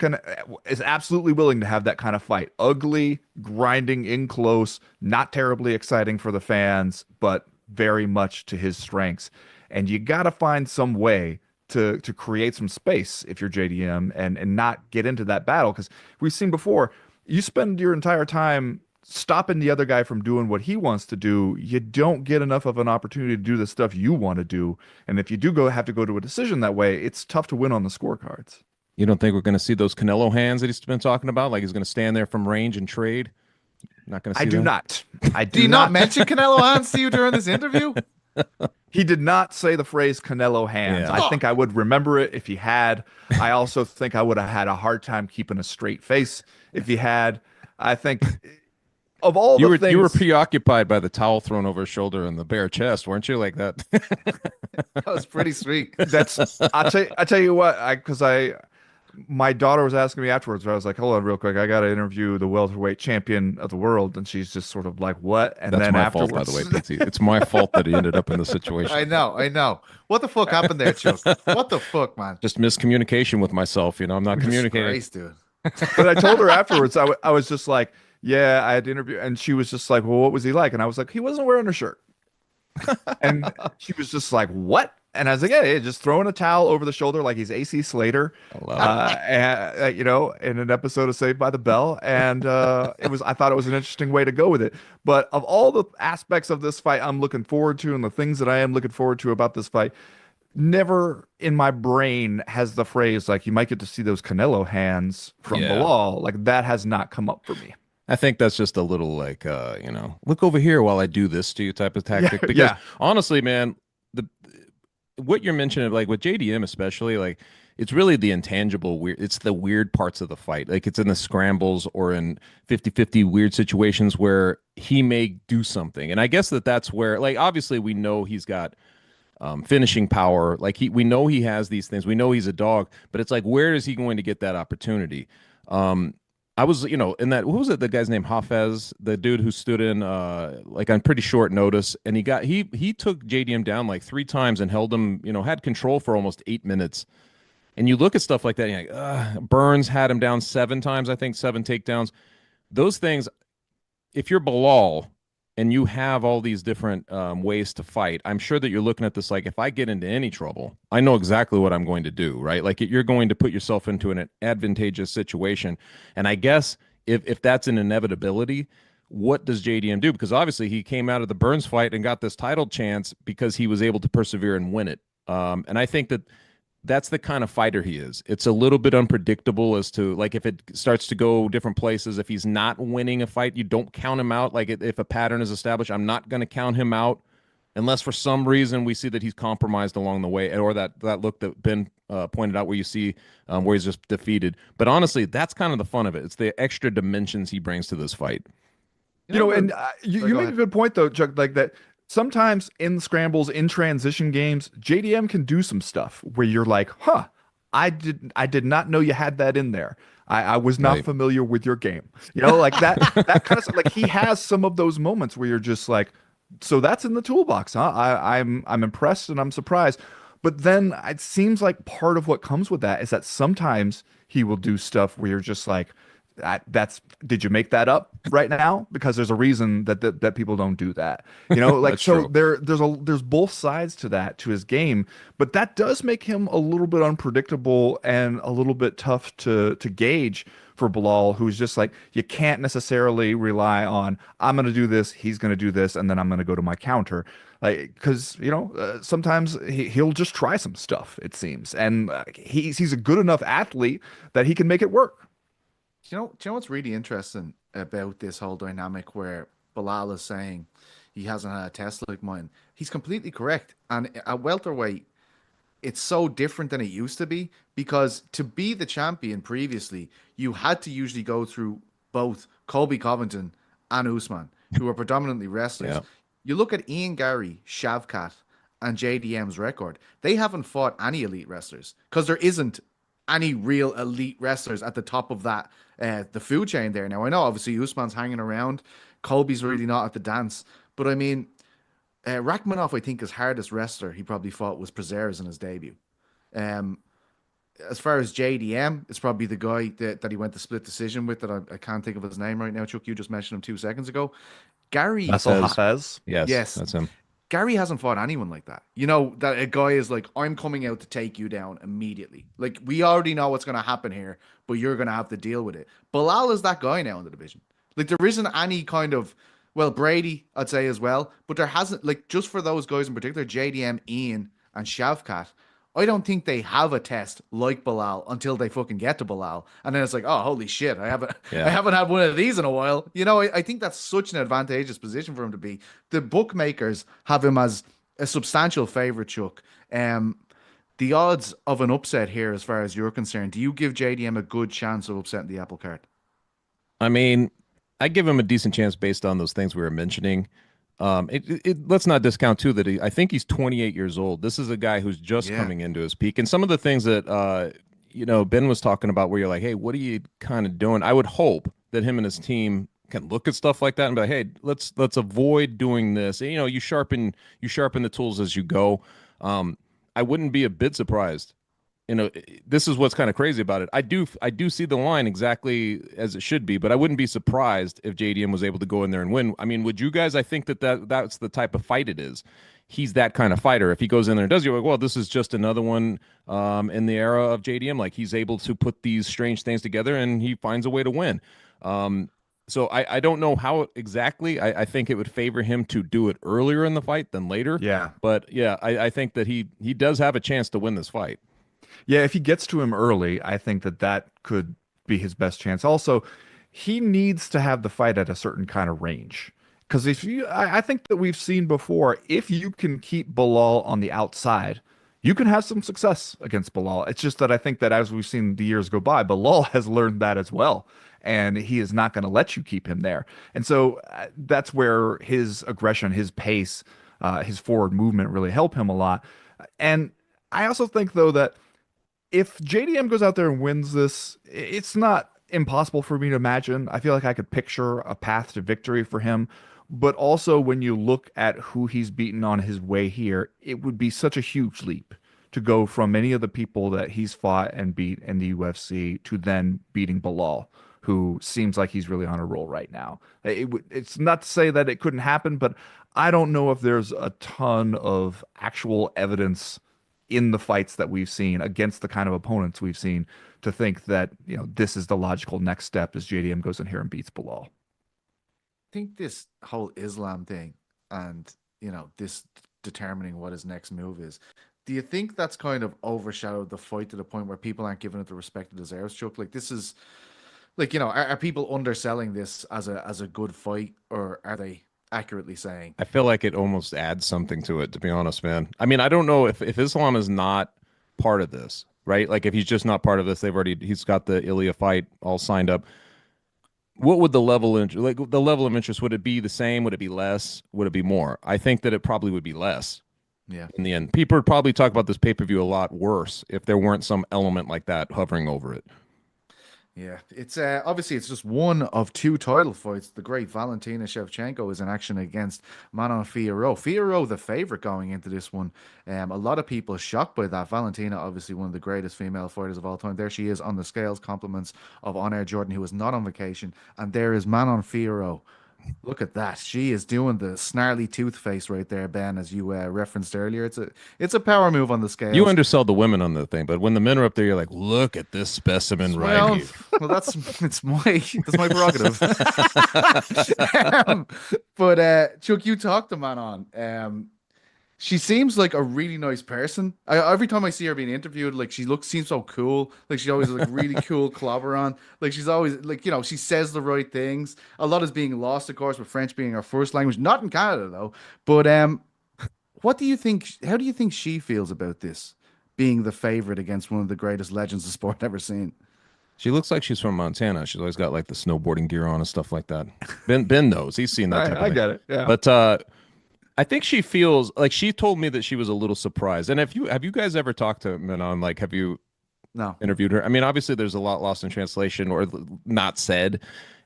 is absolutely willing to have that kind of fight. Ugly, grinding in close, not terribly exciting for the fans, but very much to his strengths. And you got to find some way to create some space if you're JDM and not get into that battle. Because we've seen before, you spend your entire time stopping the other guy from doing what he wants to do. You don't get enough of an opportunity to do the stuff you want to do. And if you do have to go to a decision that way, it's tough to win on the scorecards. You don't think we're going to see those Canelo hands that he's been talking about? Like he's going to stand there from range and trade? Not going to see I do that? not. I Do you not mention Canelo hands to you during this interview? He did not say the phrase Canelo hands. Yeah. I think I would remember it if he had. I also think I would have had a hard time keeping a straight face if he had. I think of all the things... You were preoccupied by the towel thrown over his shoulder and the bare chest, weren't you? Like that. That was pretty sweet. I tell you what, my daughter was asking me afterwards, where I was like, hold on real quick, I got to interview the welterweight champion of the world. And she's just sort of like, what? And That's then my afterwards... fault, by the way, Petesy. It's my fault that he ended up in the situation. I know. What the fuck happened there, Chuck? What the fuck, man? Just miscommunication with myself. I'm not communicating. Christ, dude. But I told her afterwards, I was just like, yeah, I had to interview. And she was just like, well, what was he like? And I was like, he wasn't wearing a shirt. And she was just like, what? And I was like, yeah, just throwing a towel over the shoulder like he's AC Slater, in an episode of Saved by the Bell. And I thought it was an interesting way to go with it. But of all the aspects of this fight I'm looking forward to, and the things that I am looking forward to about this fight, never in my brain has the phrase like you might get to see those Canelo hands from Bilal. Like that has not come up for me. I think that's just a little like, look over here while I do this to you type of tactic. Because honestly, man, what you're mentioning, like with JDM especially, like it's really the intangible weird. It's the weird parts of the fight. Like it's in the scrambles or in 50-50 weird situations where he may do something. And I guess that's where, like, obviously we know he's got finishing power. Like we know he has these things. We know he's a dog, but it's like, where is he going to get that opportunity? I was, in that, what was it? The guy's name, Hafez, the dude who stood in, like on pretty short notice, and he took JDM down like 3 times and held him, had control for almost 8 minutes. And you look at stuff like that, and you're like, Burns had him down 7 times, I think 7 takedowns. Those things, if you're Bilal and you have all these different ways to fight, I'm sure that you're looking at this like, if I get into any trouble, I know exactly what I'm going to do, right? Like you're going to put yourself into an advantageous situation. And I guess if that's an inevitability, what does JDM do? Because obviously he came out of the Burns fight and got this title chance because he was able to persevere and win it. And I think that's the kind of fighter he is. It's a little bit unpredictable as to, like, if it starts to go different places, if he's not winning a fight, you don't count him out. Like if a pattern is established, I'm not going to count him out unless for some reason we see that he's compromised along the way, or that look that Ben pointed out where you see where he's just defeated. But honestly, that's kind of the fun of it. It's the extra dimensions he brings to this fight. You make a good point though, Chuck, like that. Sometimes in scrambles, in transition games, JDM can do some stuff where you're like, huh, I did not know you had that in there. I was not familiar with your game. Like that kind of stuff. Like he has some of those moments where you're just like, so that's in the toolbox, huh? I'm impressed and I'm surprised. But then it seems like part of what comes with that is that sometimes he will do stuff where you're just like, did you make that up right now? Because there's a reason that people don't do that, like, so there's both sides to that, to his game, but that does make him a little bit unpredictable and a little bit tough to gauge for Bilal, who's just like, you can't necessarily rely on, I'm going to do this, he's going to do this, and then I'm going to go to my counter. Like, because, sometimes he'll just try some stuff, it seems. And he's a good enough athlete that he can make it work. Do you know what's really interesting about this whole dynamic where Bilal is saying he hasn't had a test like mine? He's completely correct. And at welterweight, it's so different than it used to be, because to be the champion previously, you had to usually go through both Colby Covington and Usman, who are predominantly wrestlers. Yeah. You look at Ian Gary, Shavkat, and JDM's record. They haven't fought any elite wrestlers because there isn't any real elite wrestlers at the top of that the food chain there. Now I know obviously Usman's hanging around, Colby's really not at the dance, but I mean Rachmanov, I think his hardest wrestler he probably fought was Prazeres in his debut. Um, as far as JDM, it's probably the guy that he went to split decision with that I can't think of his name right now. Chuck, you just mentioned him 2 seconds ago. Gary, That's all Hafez. Yes, yes, that's him. Gary hasn't fought anyone like that. You know, that a guy is like, I'm coming out to take you down immediately. Like, we already know what's going to happen here, but you're going to have to deal with it. Bilal is that guy now in the division. Like, there isn't any kind of, well, Brady, I'd say as well, but there hasn't, like, just for those guys in particular, JDM, Ian, and Shavkat, I don't think they have a test like Bilal until they fucking get to Bilal. And then it's like, oh, holy shit, I haven't had one of these in a while. You know, I think that's such an advantageous position for him to be. The bookmakers have him as a substantial favorite, Chuck. The odds of an upset here, as far as you're concerned, do you give JDM a good chance of upsetting the apple cart? I mean, I give him a decent chance based on those things we were mentioning. Let's not discount too that I think he's 28 years old. This is a guy who's just coming into his peak, and some of the things that Ben was talking about, where you're like, hey, what are you kind of doing? I would hope that him and his team can look at stuff like that and be like, hey, let's avoid doing this. And, you sharpen the tools as you go. I wouldn't be a bit surprised. This is what's kind of crazy about it. I do see the line exactly as it should be, but I wouldn't be surprised if JDM was able to go in there and win. I mean, would you guys? I think that's the type of fight it is. He's that kind of fighter. If he goes in there and does, you're like, well, this is just another one in the era of JDM. Like, he's able to put these strange things together and he finds a way to win. So I don't know how exactly. I think it would favor him to do it earlier in the fight than later. Yeah. But yeah, I think that he does have a chance to win this fight. Yeah, if he gets to him early, I think that could be his best chance. Also, he needs to have the fight at a certain kind of range. Because I think that we've seen before, if you can keep Bilal on the outside, you can have some success against Bilal. It's just that I think that as we've seen the years go by, Bilal has learned that as well. And he is not going to let you keep him there. And so that's where his aggression, his pace, his forward movement really help him a lot. And I also think, though, that if JDM goes out there and wins this, it's not impossible for me to imagine. I feel like I could picture a path to victory for him. But also, when you look at who he's beaten on his way here, it would be such a huge leap to go from many of the people that he's fought and beat in the UFC to then beating Bilal, who seems like he's really on a roll right now. It's not to say that it couldn't happen, but I don't know if there's a ton of actual evidence in the fights that we've seen against the kind of opponents we've seen to think that, this is the logical next step as JDM goes in here and beats Bilal. I think this whole Islam thing and, this determining what his next move is, do you think that's kind of overshadowed the fight to the point where people aren't giving it the respect it deserves, Chuck? Like, this is, like, are people underselling this as a good fight, or are they accurately saying? I feel like it almost adds something to it, to be honest, man. I mean, I don't know if Islam is not part of this, right? Like, if he's just not part of this, he's got the Ilia fight all signed up. What would the level of interest, would it be the same? Would it be less? Would it be more? I think that it probably would be less. Yeah. In the end, people would probably talk about this pay-per-view a lot worse if there weren't some element like that hovering over it. Yeah, it's obviously it's just one of two title fights. The great Valentina Shevchenko is in action against Manon Fiorot. Fiorot, the favorite going into this one. A lot of people shocked by that. Valentina, obviously one of the greatest female fighters of all time. There she is on the scales. Compliments of On Air Jordan, who is not on vacation. And there is Manon Fiorot. Look at that. She is doing the snarly tooth face right there, Ben, as you referenced earlier. It's a power move on the scales. You undersell the women on the thing, but when the men are up there, you're like, look at this specimen right here. Well, that's my prerogative. But Chuck, you talked to Manon. She seems like a really nice person. Every time I see her being interviewed, like, seems so cool. Like, she always has, like, really cool clobber on. Like, she's always, like, she says the right things. A lot is being lost, of course, with French being her first language. Not in Canada though. But what do you think? How do you think she feels about this being the favorite against one of the greatest legends of sport ever seen? She looks like she's from Montana. She's always got, like, the snowboarding gear on and stuff like that. Ben knows. He's seen that type of thing. I get it. Yeah. But I think she feels like, she told me that she was a little surprised. And have you guys ever talked to Manon? Like, have you No. interviewed her. I mean, obviously, there's a lot lost in translation or not said,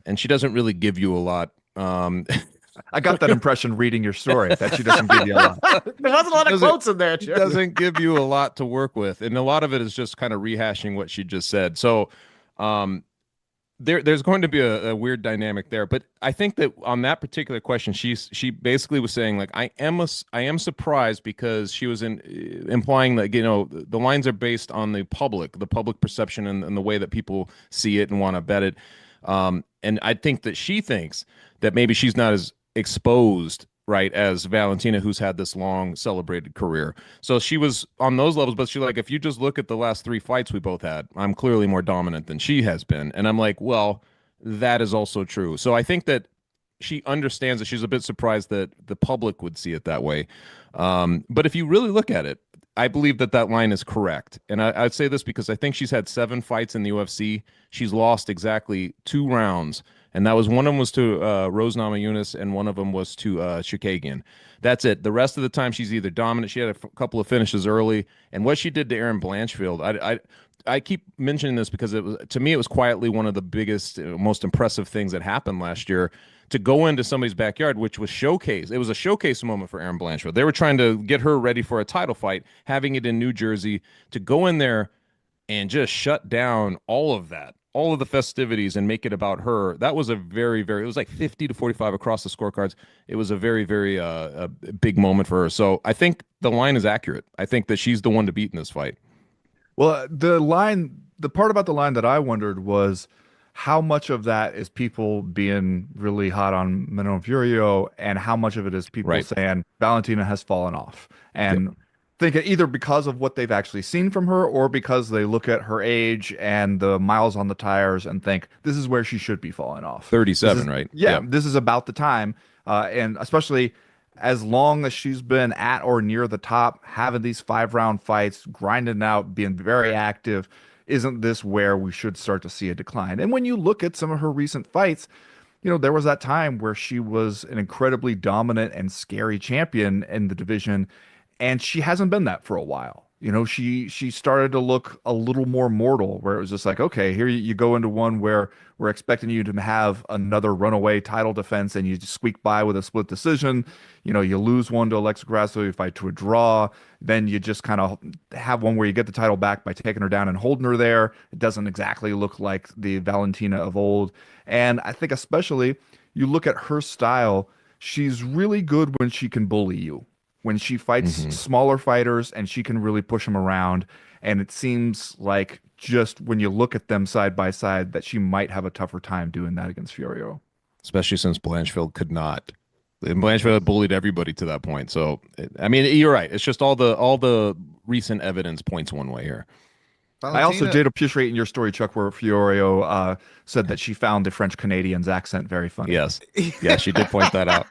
and she doesn't really give you a lot. I got that impression reading your story that she doesn't give you a lot. There wasn't a lot of quotes in there, She Jerry. doesn't give you a lot to work with, and a lot of it is just kind of rehashing what she just said. So, there's going to be a weird dynamic there. But I think that on that particular question, she basically was saying like, I am surprised because she was implying that, you know, the lines are based on the public perception and the way that people see it and want to bet it. And I think that she thinks that maybe she's not as exposed, right, as Valentina, who's had this long celebrated career. So she was on those levels, but she's like, if you just look at the last 3 fights we both had, I'm clearly more dominant than she has been. And I'm like, well, that is also true. So I think that she understands that. She's a bit surprised that the public would see it that way. But if you really look at it, I believe that that line is correct. And I'd say this because I think she's had 7 fights in the UFC. She's lost exactly 2 rounds. And that was, one of them was to Rose Namajunas, and one of them was to Chikagian. That's it. The rest of the time, she's either dominant. She had a couple of finishes early, and what she did to Erin Blanchfield, I keep mentioning this because it was, to me, it was quietly one of the biggest, most impressive things that happened last year. To go into somebody's backyard, which was showcase. It was a showcase moment for Erin Blanchfield. They were trying to get her ready for a title fight, having it in New Jersey. To go in there and just shut down all of that, all of the festivities, and make it about her. That was a very, very, it was like 50-45 across the scorecards. It was a very, very a big moment for her. So I think the line is accurate. I think that she's the one to beat in this fight. Well, the part about the line that I wondered was how much of that is people being really hot on Manon Furio, and how much of it is people saying Valentina has fallen off, and think either because of what they've actually seen from her, or because they look at her age and the miles on the tires and think this is where she should be falling off. 37, right? Yeah, this is about the time. And especially as long as she's been at or near the top, having these 5-round fights, grinding out, being very active, isn't this where we should start to see a decline? And when you look at some of her recent fights, you know, there was that time where she was an incredibly dominant and scary champion in the division, and she hasn't been that for a while. You know, she started to look a little more mortal, where it was just like, okay, here you go into one where we're expecting you to have another runaway title defense, and you just squeak by with a split decision. You know, you lose one to Alexa Grasso, you fight to a draw, then you just kind of have one where you get the title back by taking her down and holding her there. It doesn't exactly look like the Valentina of old. And I think especially you look at her style, she's really good when she can bully you, when she fights smaller fighters and she can really push them around. And it seems like, just when you look at them side by side, that she might have a tougher time doing that against Furio. Especially since Blanchfield could not. And Blanchfield had bullied everybody to that point. So, I mean, you're right. It's just all the recent evidence points one way here. I also did appreciate in your story, Chuck, where Fiorio said that she found the French Canadian's accent very funny. Yes. Yeah, she did point that out.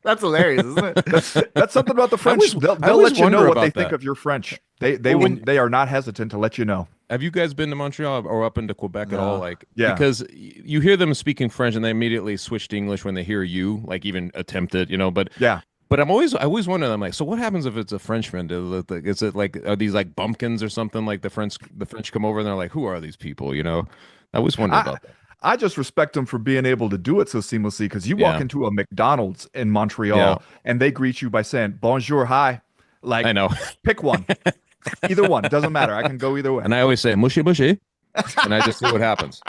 That's hilarious, isn't it? That's something about the French. They'll let you know what they think of your French. They are not hesitant to let you know. Have you guys been to Montreal or up into Quebec at all? Like, yeah. Because you hear them speaking French and they immediately switch to English when they hear you, like even attempt it, you know, but yeah. But I always wonder, I'm like, so what happens if it's a Frenchman? Is it like, are these like bumpkins or something? Like the French come over and they're like, who are these people? You know, I always wonder about that. I just respect them for being able to do it so seamlessly, because you walk into a McDonald's in Montreal and they greet you by saying bonjour, hi. Like, I know. Pick one. Either one. Doesn't matter. I can go either way. And I always say mushy mushy, and I just see what happens.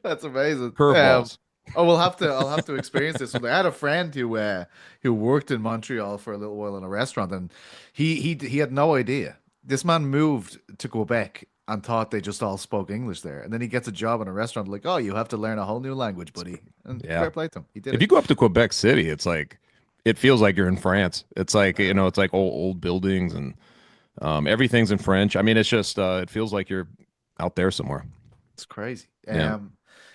That's amazing. Curveballs. I'll have to experience this one. I had a friend who worked in Montreal for a little while in a restaurant, and he had no idea. This man moved to Quebec and thought they just all spoke English there, and then he gets a job in a restaurant. Like, oh, you have to learn a whole new language, buddy. And fair play to him. He did. If you go up to Quebec City, it's like, it feels like you're in France. It's like, you know, it's like old buildings and everything's in French. I mean, it's just it feels like you're out there somewhere. It's crazy. Yeah.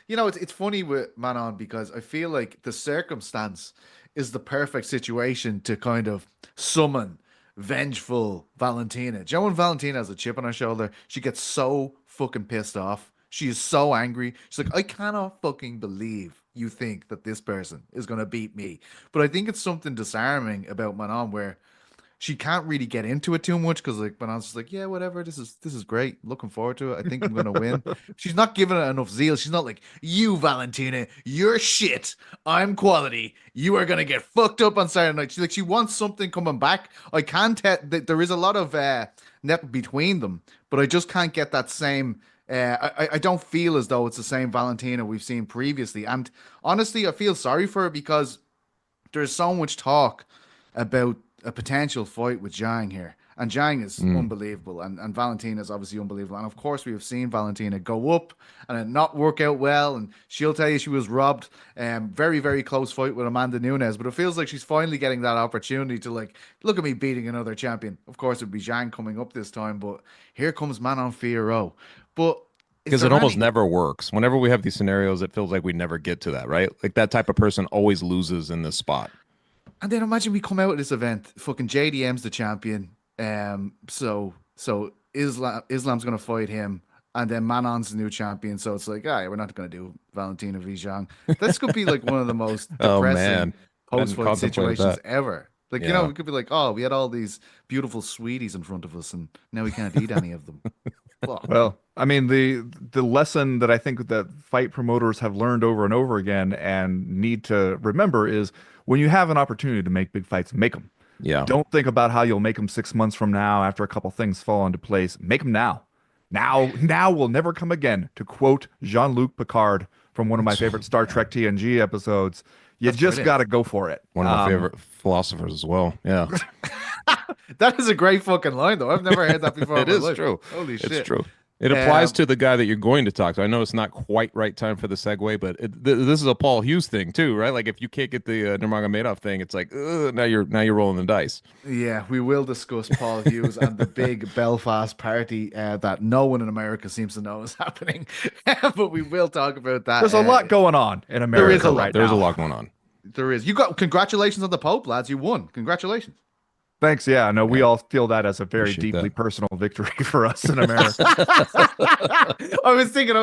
You know, it's funny with Manon, because I feel like the circumstance is the perfect situation to kind of summon vengeful Valentina. Joe and Valentina has a chip on her shoulder. She gets so fucking pissed off. She is so angry. She's like, I cannot fucking believe you think that this person is going to beat me. But I think it's something disarming about Manon, where she can't really get into it too much because like Banana's just like, yeah, whatever, this is great. Looking forward to it. I think I'm gonna win. She's not giving it enough zeal. She's not like, you, Valentina, you're shit. I'm quality. You are gonna get fucked up on Saturday night. She wants something coming back. I can't tell that there is a lot of net between them, but I just can't get that same. I don't feel as though it's the same Valentina we've seen previously. And honestly, I feel sorry for her because there's so much talk about a potential fight with Zhang here. And Zhang is unbelievable. And Valentina is obviously unbelievable. And of course, we have seen Valentina go up and it not work out well. And she'll tell you she was robbed. Very, very close fight with Amanda Nunes. But it feels like she's finally getting that opportunity to, like, look at me beating another champion. Of course, it would be Zhang coming up this time. But here comes Manon Fiorot. But because it almost never works. Whenever we have these scenarios, it feels like we never get to that, right? Like that type of person always loses in this spot. And then imagine we come out of this event, fucking JDM's the champion. So Islam's gonna fight him, and then Manon's the new champion. So it's like, we're not gonna do Valentina v Zhang. This could be like one of the most depressing post-fight situations ever. Like, you know, we could be like, oh, we had all these beautiful sweeties in front of us, and now we can't eat any of them. Well, I mean, the lesson that I think that fight promoters have learned over and over again and need to remember is when you have an opportunity to make big fights, make them. Yeah. Don't think about how you'll make them 6 months from now after a couple things fall into place. Make them now. Now will never come again. To quote Jean-Luc Picard from one of my favorite Star Trek TNG episodes, you just got to go for it. One of my favorite philosophers as well. Yeah. That is a great fucking line, though. I've never heard that before. It is true. Holy shit. It's true. It applies to the guy that you're going to talk to. I know it's not quite right time for the segue, but this is a Paul Hughes thing too, right? Like if you can't get the Nurmagomedov thing, it's like now you're rolling the dice. Yeah, we will discuss Paul Hughes and the big Belfast party that no one in America seems to know is happening, but we will talk about that. There's a lot going on in America. There is a lot. There's a lot going on. There is. You got congratulations on the Pope, lads. You won. Congratulations. Thanks. Yeah, no, we all feel that as a very deeply personal victory for us in America. I was thinking, I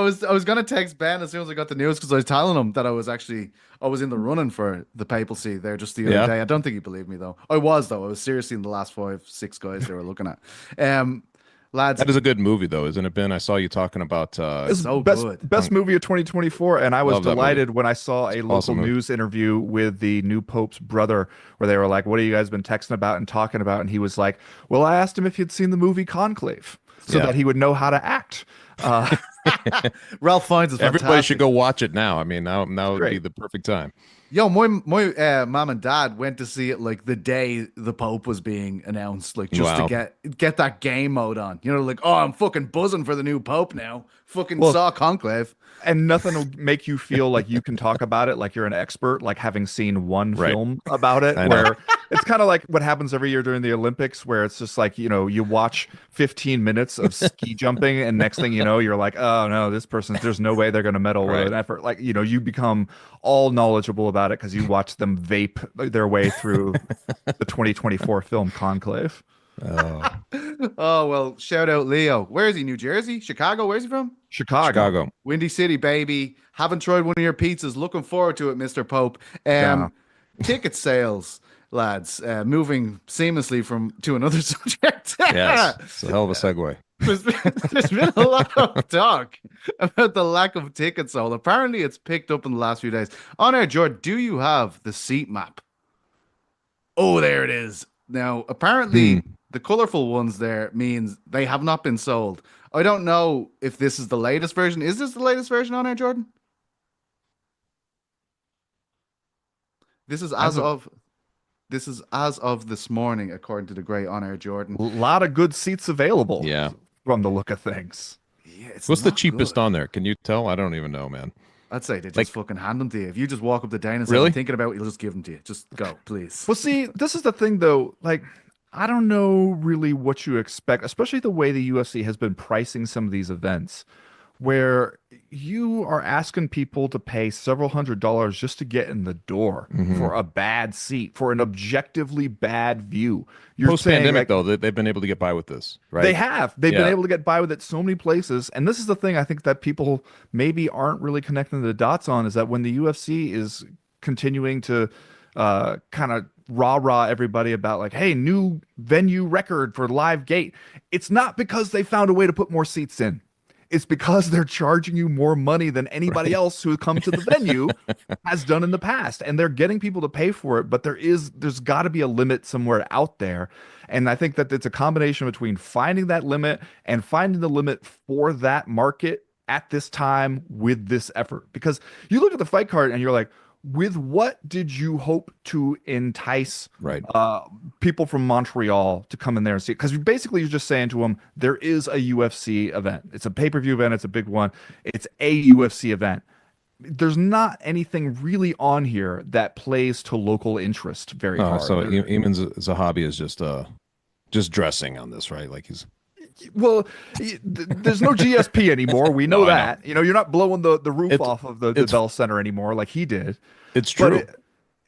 was gonna text Ben as soon as I got the news because I was telling him that I was in the running for the papacy there just the other day. I don't think he believed me though. I was seriously in the last 5-6 guys they were looking at. Lads, that is a good movie though, isn't it, Ben? I saw you talking about best movie of 2024, and I was delighted when I saw a local news interview with the new Pope's brother where they were like, what have you guys been texting about and talking about? And he was like, well, I asked him if he'd seen the movie Conclave so that he would know how to act. Ralph Fiennes is fantastic. Everybody should go watch it now. I mean, now would be the perfect time. Yo, my mom and dad went to see it like the day the Pope was being announced, like just to get that game mode on. You know, like, oh, I'm fucking buzzing for the new Pope now. Fucking saw Conclave. And nothing will make you feel like you can talk about it like you're an expert, like having seen one film about it, where it's kind of like what happens every year during the Olympics, where it's just like, you know, you watch 15 minutes of ski jumping and next thing you know, you're like, oh no, there's no way they're going to medal with an effort. Like, you know, you become all knowledgeable about it because you watch them vape their way through the 2024 film Conclave. Oh, well, shout out Leo. Where is he? New Jersey? Chicago? Where's he from? Chicago. Windy City, baby. Haven't tried one of your pizzas. Looking forward to it, Mr. Pope. Ticket sales, lads, moving seamlessly to another subject. Yes, it's a hell of a segue. There's been a lot of talk about the lack of ticket sold. Apparently, it's picked up in the last few days. On air, George, do you have the seat map? Oh, there it is. Now, apparently, the colorful ones there means they have not been sold. I don't know if this is the latest version. Is this the latest version on air, Jordan? This is as of this morning, according to the great on air Jordan. A lot of good seats available. Yeah, from the look of things. Yeah, what's the cheapest on there? Can you tell? I don't even know, man. I'd say they just fucking hand them to you. If you just walk up the down and say, I'm thinking about it, you'll just give them to you. Just go, please. Well, see, this is the thing, though. Like, I don't know really what you expect, especially the way the UFC has been pricing some of these events, where you are asking people to pay several $100s just to get in the door for a bad seat, for an objectively bad view. Post-pandemic, though, they've been able to get by with this, right? They have. They've been able to get by with it so many places. And this is the thing I think that people maybe aren't really connecting the dots on, is that when the UFC is continuing to kind of rah-rah everybody about like, hey, new venue record for live gate. It's not because they found a way to put more seats in. It's because they're charging you more money than anybody else who come to the venue has done in the past. And they're getting people to pay for it, but there's got to be a limit somewhere out there. And I think that it's a combination between finding that limit and finding the limit for that market at this time with this effort. Because you look at the fight card and you're like, with what did you hope to entice people from Montreal to come in there and see it? Because basically you're just saying to them, there is a UFC event. It's a pay-per-view event. It's a big one. It's a UFC event. There's not anything really on here that plays to local interest very hard. So Aiemann Zahabi is just dressing on this, right? Like he's... Well, there's no GSP anymore. We know that. You know, you're not blowing the roof off of the Bell Center anymore like he did. It's true.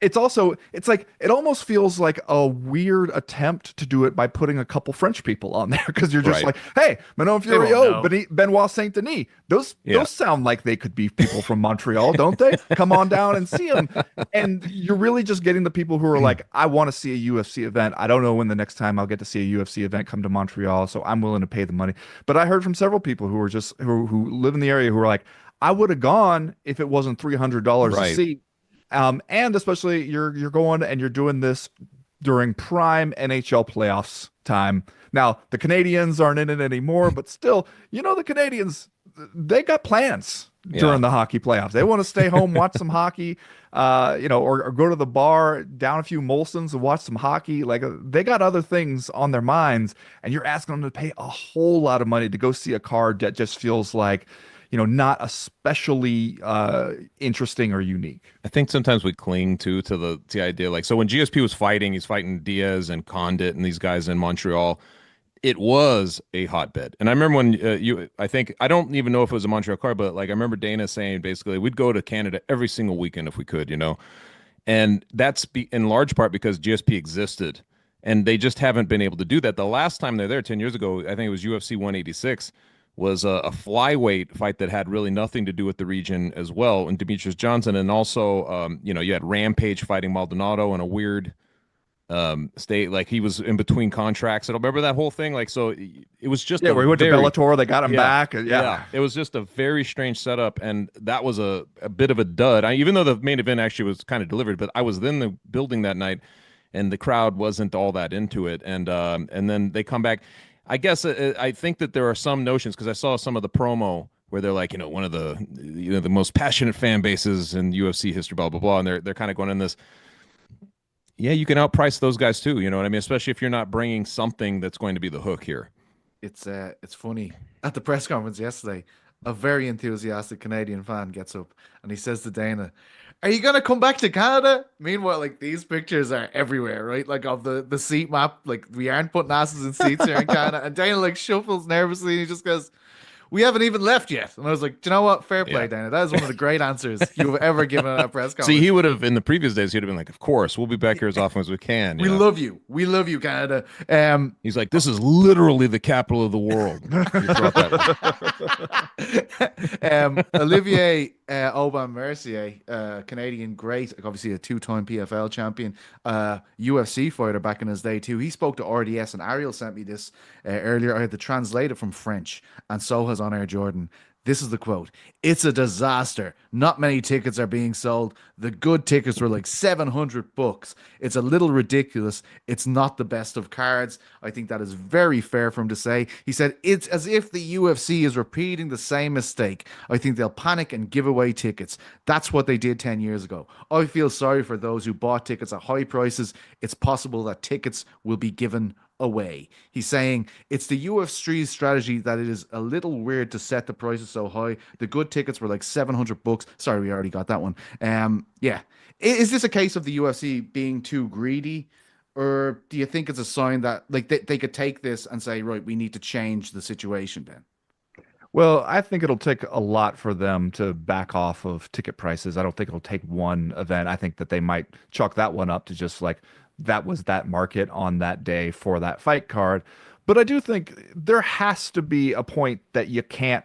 It's also, it's like, it almost feels like a weird attempt to do it by putting a couple French people on there because you're just like, hey, Manon Furio, Benoit Saint Denis, those sound like they could be people from Montreal, don't they? Come on down and see them. And you're really just getting the people who are like, I want to see a UFC event. I don't know when the next time I'll get to see a UFC event come to Montreal, so I'm willing to pay the money. But I heard from several people who were just, who live in the area who were like, I would have gone if it wasn't $300 a seat. And especially you're going and you're doing this during prime NHL playoffs time. Now, the Canadians aren't in it anymore, but still, you know, the Canadians, they got plans during the hockey playoffs. They want to stay home, watch some hockey, you know, or go to the bar, down a few Molsons and watch some hockey. Like they got other things on their minds, and you're asking them to pay a whole lot of money to go see a card that just feels like, you know, not especially interesting or unique. I think sometimes we cling to the idea, like, so when GSP was fighting, he's fighting Diaz and Condit and these guys in Montreal. It was a hotbed. And I remember when I think, I don't even know if it was a Montreal card, but like I remember Dana saying basically we'd go to Canada every single weekend if we could, you know, and that's in large part because GSP existed and they just haven't been able to do that. The last time they're there 10 years ago, I think it was UFC 186. Was a flyweight fight that had really nothing to do with the region as well, and Demetrius Johnson, and also, you know, you had Rampage fighting Maldonado in a weird state, like he was in between contracts. I don't remember that whole thing. Like, so it was just where he went to Bellator, they got him back. It was just a very strange setup, and that was a bit of a dud. Even though the main event actually was kind of delivered, but I was in the building that night, and the crowd wasn't all that into it, and then they come back. I guess I think that there are some notions because I saw some of the promo where they're like, you know, one of the the most passionate fan bases in UFC history, blah blah blah, and they're kind of going in this. Yeah, you can outprice those guys too. You know what I mean? Especially if you're not bringing something that's going to be the hook here. It's funny. At the press conference yesterday, a very enthusiastic Canadian fan gets up and he says to Dana, "Are you gonna come back to Canada?" Meanwhile, like these pictures are everywhere, right? Like of the seat map, like we aren't putting asses in seats here in Canada. And Dana like shuffles nervously and he just goes, "We haven't even left yet." And I was like, do you know what? Fair play, Dana. That is one of the great answers you've ever given at a press conference. See, he would have, in the previous days, he'd have been like, of course, we'll be back here as often as we can. We love you. We love you, Canada. He's like, this is literally the capital of the world. Olivier Aubin-Mercier, Canadian great, obviously a two-time PFL champion, UFC fighter back in his day too. He spoke to RDS, and Ariel sent me this earlier. I had to translate it from French, and so has On Air Jordan. This is the quote. "It's a disaster. Not many tickets are being sold. The good tickets were like $700. It's a little ridiculous. It's not the best of cards." I think that is very fair for him to say. He said, "It's as if the UFC is repeating the same mistake. I think they'll panic and give away tickets. That's what they did 10 years ago. I feel sorry for those who bought tickets at high prices. It's possible that tickets will be given away." He's saying it's the UFC's strategy that it is a little weird to set the prices so high. The good tickets were like $700. Sorry, we already got that one. Yeah. Is this a case of the UFC being too greedy, or do you think it's a sign that like they could take this and say, right, we need to change the situation, Ben? Well, I think it'll take a lot for them to back off of ticket prices. I don't think it'll take one event. I think that they might chalk that one up to just like, that was that market on that day for that fight card. But I do think there has to be a point that you can't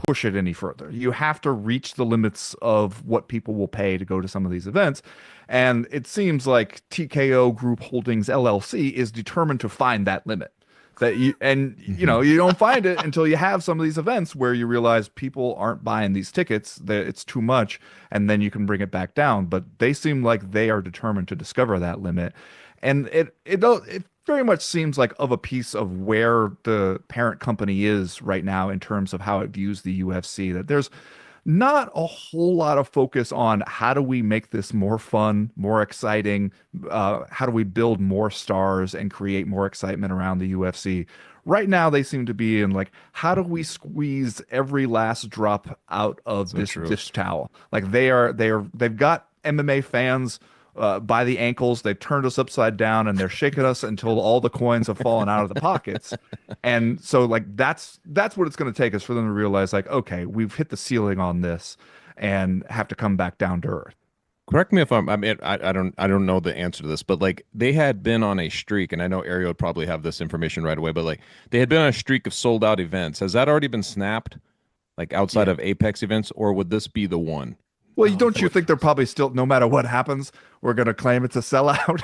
push it any further. You have to reach the limits of what people will pay to go to some of these events. And it seems like TKO Group Holdings LLC is determined to find that limit. You don't find it until you have some of these events where you realize people aren't buying these tickets, that it's too much, and then you can bring it back down. But they seem like they are determined to discover that limit. And it very much seems like of a piece of where the parent company is right now in terms of how it views the UFC, that there's not a whole lot of focus on how do we make this more fun, more exciting, how do we build more stars and create more excitement around the UFC. Right now they seem to be in like, how do we squeeze every last drop out of this dish towel? Like they've got MMA fans by the ankles. They've turned us upside down and they're shaking us until all the coins have fallen out of the pockets. And so like that's what it's going to take, is for them to realize like, okay, we've hit the ceiling on this and have to come back down to earth. Correct me if I mean, I don't know the answer to this, but like they had been on a streak, and I know Ariel would probably have this information right away, but like they had been on a streak of sold out events. Has that already been snapped, like outside of Apex events, or would this be the one? Well, don't you think they're probably still, no matter what happens, we're going to claim it's a sellout?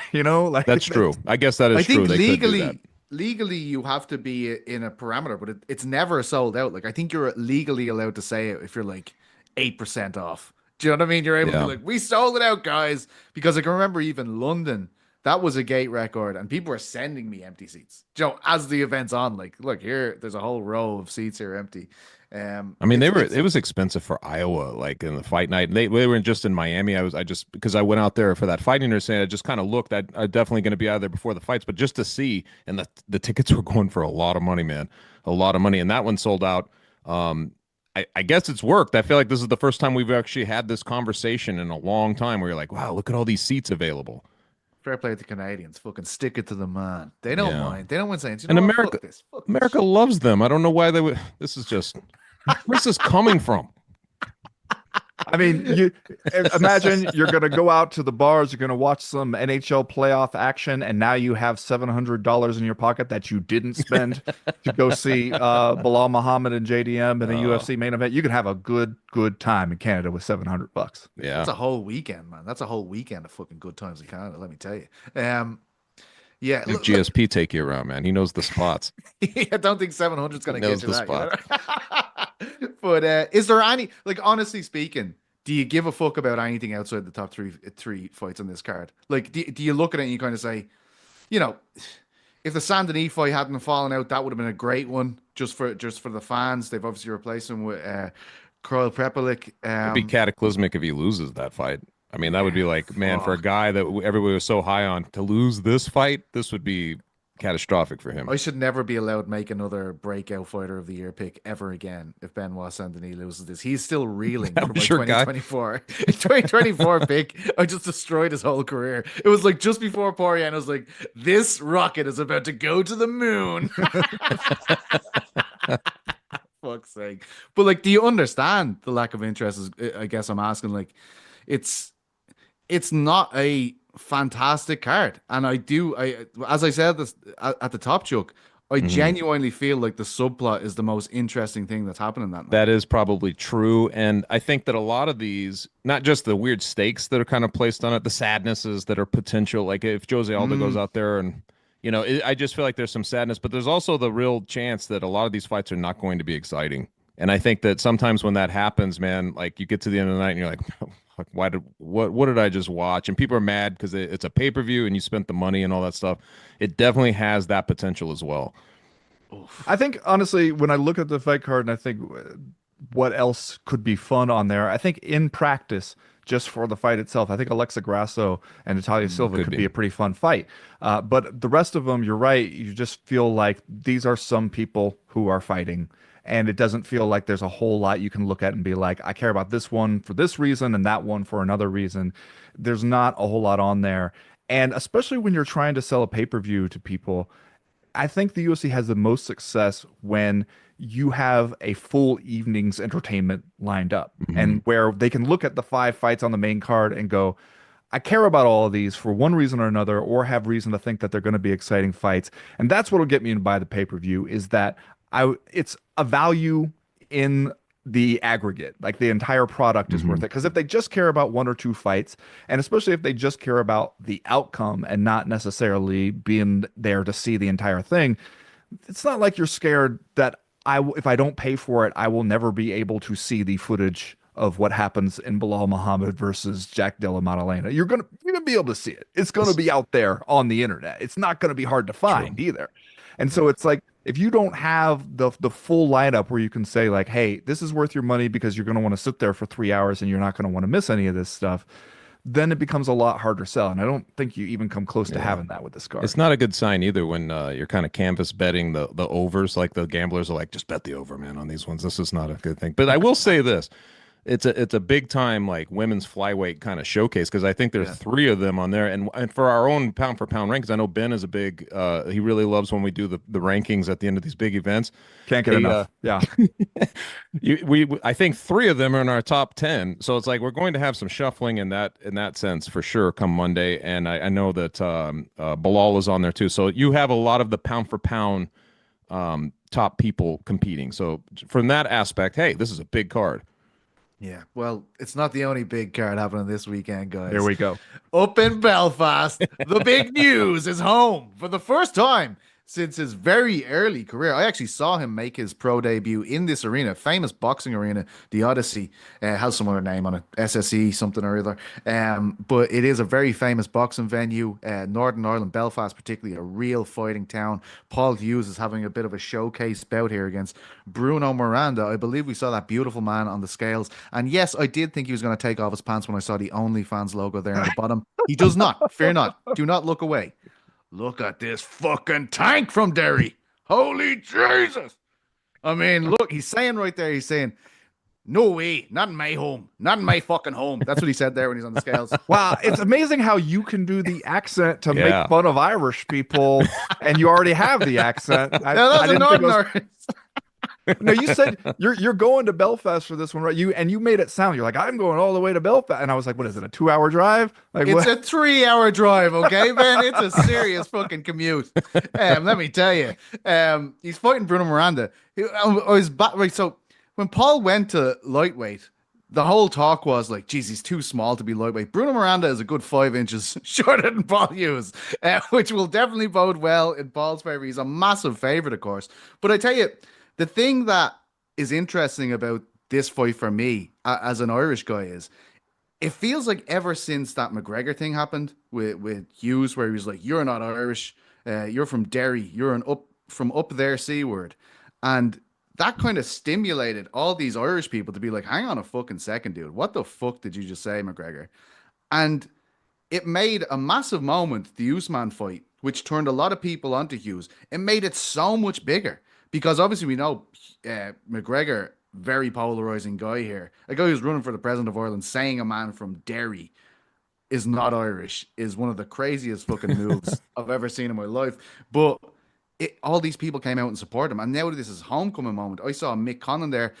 Like that's true. I guess that is true. I think legally you have to be in a parameter, but it's never sold out. Like I think you're legally allowed to say it if you're like 8% off. Do you know what I mean? You're able to be like, we sold it out, guys. Because I can remember even London, that was a gate record, and people were sending me empty seats. As the event's on, like, look here, there's a whole row of seats here empty. I mean, it was expensive for Iowa, like in the fight night. They were just in Miami. Because I went out there for that fighting or saying, I just kind of looked. I'm definitely going to be out there before the fights, but just to see, and the tickets were going for a lot of money, man, a lot of money, and that one sold out. I guess it's worked. I feel like this is the first time we've actually had this conversation in a long time where you're like, wow, look at all these seats available. Fair play to the Canadians. Fucking stick it to the man. They don't mind. They don't want saying. And America loves them. I don't know why they would. This is just. Where's this coming from? I mean, you imagine you're going to go out to the bars, you're going to watch some NHL playoff action, and now you have $700 in your pocket that you didn't spend to go see Belal Muhammad and JDM in a UFC main event. You can have a good time in Canada with $700. Yeah, that's a whole weekend, man. That's a whole weekend of fucking good times in Canada. Let me tell you. Yeah, if GSP take you around, man, he knows the spots. I don't think 700 is going to get you that. But is there any, like, honestly speaking, do you give a fuck about anything outside the top three fights on this card? Like, do you look at it and you kind of say, if the Saint Denis fight hadn't fallen out, that would have been a great one just for the fans. They've obviously replaced him with Karol Prepelic. It'd be cataclysmic if he loses that fight. I mean, that would be like, man, for a guy that everybody was so high on, to lose this fight, this would be catastrophic for him. I should never be allowed to make another breakout fighter of the year pick ever again if Benoit Saint-Denis loses this. He's still reeling from my 2024 2024 pick. I just destroyed his whole career. It was like just before Poirier, and I was like, this rocket is about to go to the moon. Fuck's sake. But like, do you understand the lack of interest? I guess I'm asking. Like, it's not a fantastic card, and as I said this at the top, Chuck, I genuinely feel like the subplot is the most interesting thing that's happening that night. That is probably true, and I think that a lot of these, not just the weird stakes that are kind of placed on it, the sadnesses that are potential, like if Jose Aldo goes out there and I just feel like there's some sadness, but there's also the real chance that a lot of these fights are not going to be exciting. And I think that sometimes when that happens, man, like you get to the end of the night and you're like, what did I just watch? And people are mad because it's a pay-per-view and you spent the money and all that stuff. It definitely has that potential as well. I think, honestly, when I look at the fight card and I think what else could be fun on there, I think in practice, just for the fight itself, I think Alexa Grasso and Natalia Silva could be a pretty fun fight. But the rest of them, you're right, you just feel like these are some people who are fighting. And it doesn't feel like there's a whole lot you can look at and be like, I care about this one for this reason and that one for another reason. There's not a whole lot on there. And especially when you're trying to sell a pay-per-view to people, I think the UFC has the most success when you have a full evening's entertainment lined up and where they can look at the 5 fights on the main card and go, I care about all of these for one reason or another, or have reason to think that they're going to be exciting fights. And that's what will get me to buy the pay-per-view, is that it's a value in the aggregate, like the entire product is worth it. Because if they just care about 1 or 2 fights, and especially if they just care about the outcome and not necessarily being there to see the entire thing, it's not like you're scared that if I don't pay for it, I will never be able to see the footage of what happens in Bilal Muhammad versus Jack Della Maddalena. You're gonna be able to see it. It's gonna be out there on the internet. It's not gonna be hard to find either. And so it's like, if you don't have the full lineup where you can say like, hey, this is worth your money because you're gonna want to sit there for 3 hours and you're not gonna want to miss any of this stuff, then it becomes a lot harder to sell. And I don't think you even come close to having that with this card. It's not a good sign either when you're kind of canvas betting the overs. Like the gamblers are like, just bet the over, man, on these ones. This is not a good thing. But I will say this. It's a big time like women's flyweight kind of showcase, because I think there's 3 of them on there, and for our own pound for pound rankings, I know Ben is a big he really loves when we do the rankings at the end of these big events. Can't get enough. Yeah. I think 3 of them are in our top 10, so it's like we're going to have some shuffling in that sense for sure come Monday, and I know that Bilal is on there too, so you have a lot of the pound for pound top people competing. So from that aspect, hey, this is a big card. Yeah, well, it's not the only big card happening this weekend, guys. Here we go. Up in Belfast, the big news is home for the first time since his very early career. I actually saw him make his pro debut in this arena, famous boxing arena, the Odyssey. Has some other name on it, SSE something or other. But it is a very famous boxing venue. Northern Ireland, Belfast particularly, a real fighting town. Paul Hughes is having a bit of a showcase bout here against Bruno Miranda. I believe we saw that beautiful man on the scales. And yes, I did think he was going to take off his pants when I saw the OnlyFans logo there on the bottom. He does not. Fear not. Do not look away. Look at this fucking tank from Derry. Holy Jesus. I mean, look, he's saying right there, he's saying, no way, not in my home, not in my fucking home. That's what he said there when he's on the scales. Wow, it's amazing how you can do the accent to make fun of Irish people, and you already have the accent. No, that's a Northern Irish. No, you said you're going to Belfast for this one, right? You made it sound, you're like, I'm going all the way to Belfast, and I was like, what is it, a 2-hour drive? Like, it's a 3-hour drive, okay, man? It's a serious fucking commute. Let me tell you, he's fighting Bruno Miranda. So when Paul went to lightweight, the whole talk was like, geez, he's too small to be lightweight. Bruno Miranda is a good 5 inches shorter than Paul Hughes, which will definitely bode well in Paul's favor. He's a massive favorite, of course. But I tell you, the thing that is interesting about this fight for me as an Irish guy is it feels like ever since that McGregor thing happened with Hughes, where he was like, you're not Irish, you're from Derry, you're from up there seaward. And that kind of stimulated all these Irish people to be like, hang on a fucking second, dude. What the fuck did you just say, McGregor? And it made a massive moment, the Usman fight, which turned a lot of people onto Hughes. It made it so much bigger. Because obviously we know McGregor, very polarizing guy here. A guy who's running for the president of Ireland, saying a man from Derry is not Irish is one of the craziest fucking moves I've ever seen in my life. But all these people came out and supported him. And now this is homecoming moment. I saw Mick Connon there,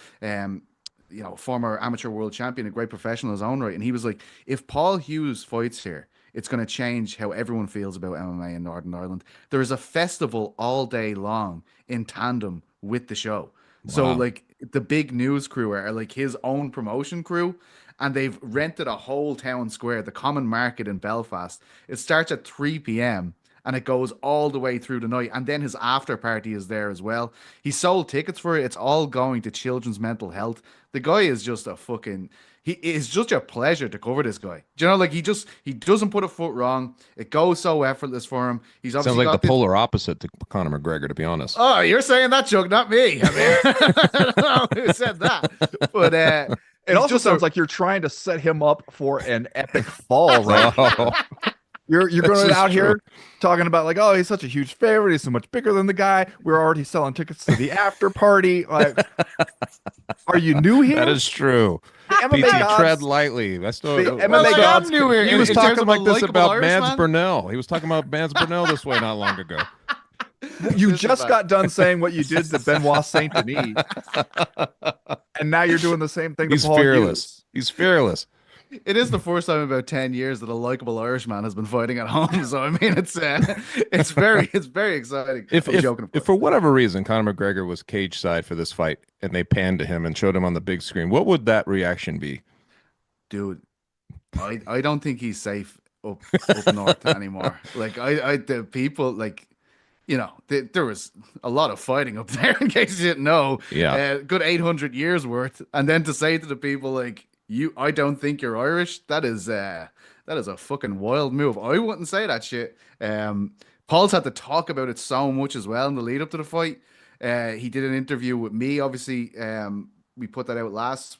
former amateur world champion, a great professional in his own right. And he was like, if Paul Hughes fights here, it's going to change how everyone feels about MMA in Northern Ireland. There is a festival all day long in tandem with the show. Wow. So like the big news crew are like his own promotion crew, and they've rented a whole town square, the Common Market in Belfast. It starts at 3 p.m. and it goes all the way through the night. And then his after party is there as well. He sold tickets for it. It's all going to children's mental health. The guy is just it's just a pleasure to cover this guy. Do you know, like he doesn't put a foot wrong. It goes so effortless for him. He's obviously sounds like the polar opposite to Conor McGregor, to be honest. Oh, you're saying that joke, not me. I mean, I don't know who said that, but it also sounds like you're trying to set him up for an epic fall, right? You're going out here talking about like, oh, he's such a huge favorite. He's so much bigger than the guy. We're already selling tickets to the after party. Like, are you new here? That is true. PT, tread lightly. That's the MMA gods. New here. He was talking like this about Irishman? Mans Burnell. He was talking about Mans Burnell this way not long ago. You just got done saying what you did to Benoit Saint Denis, and now you're doing the same thing. He's to Paul fearless. Hughes. He's fearless. It is the first time in about 10 years that a likable Irishman has been fighting at home. So I mean, it's very exciting. If I'm joking, of if course. for whatever reason Conor McGregor was cage side for this fight and they panned to him and showed him on the big screen, what would that reaction be? Dude, I don't think he's safe up north anymore. Like the people like there was a lot of fighting up there in case you didn't know. Yeah. Good 800 years worth, and then to say to the people like I don't think you're Irish. That is a fucking wild move. I wouldn't say that shit. Paul's had to talk about it so much as well in the lead up to the fight. He did an interview with me. Obviously, we put that out last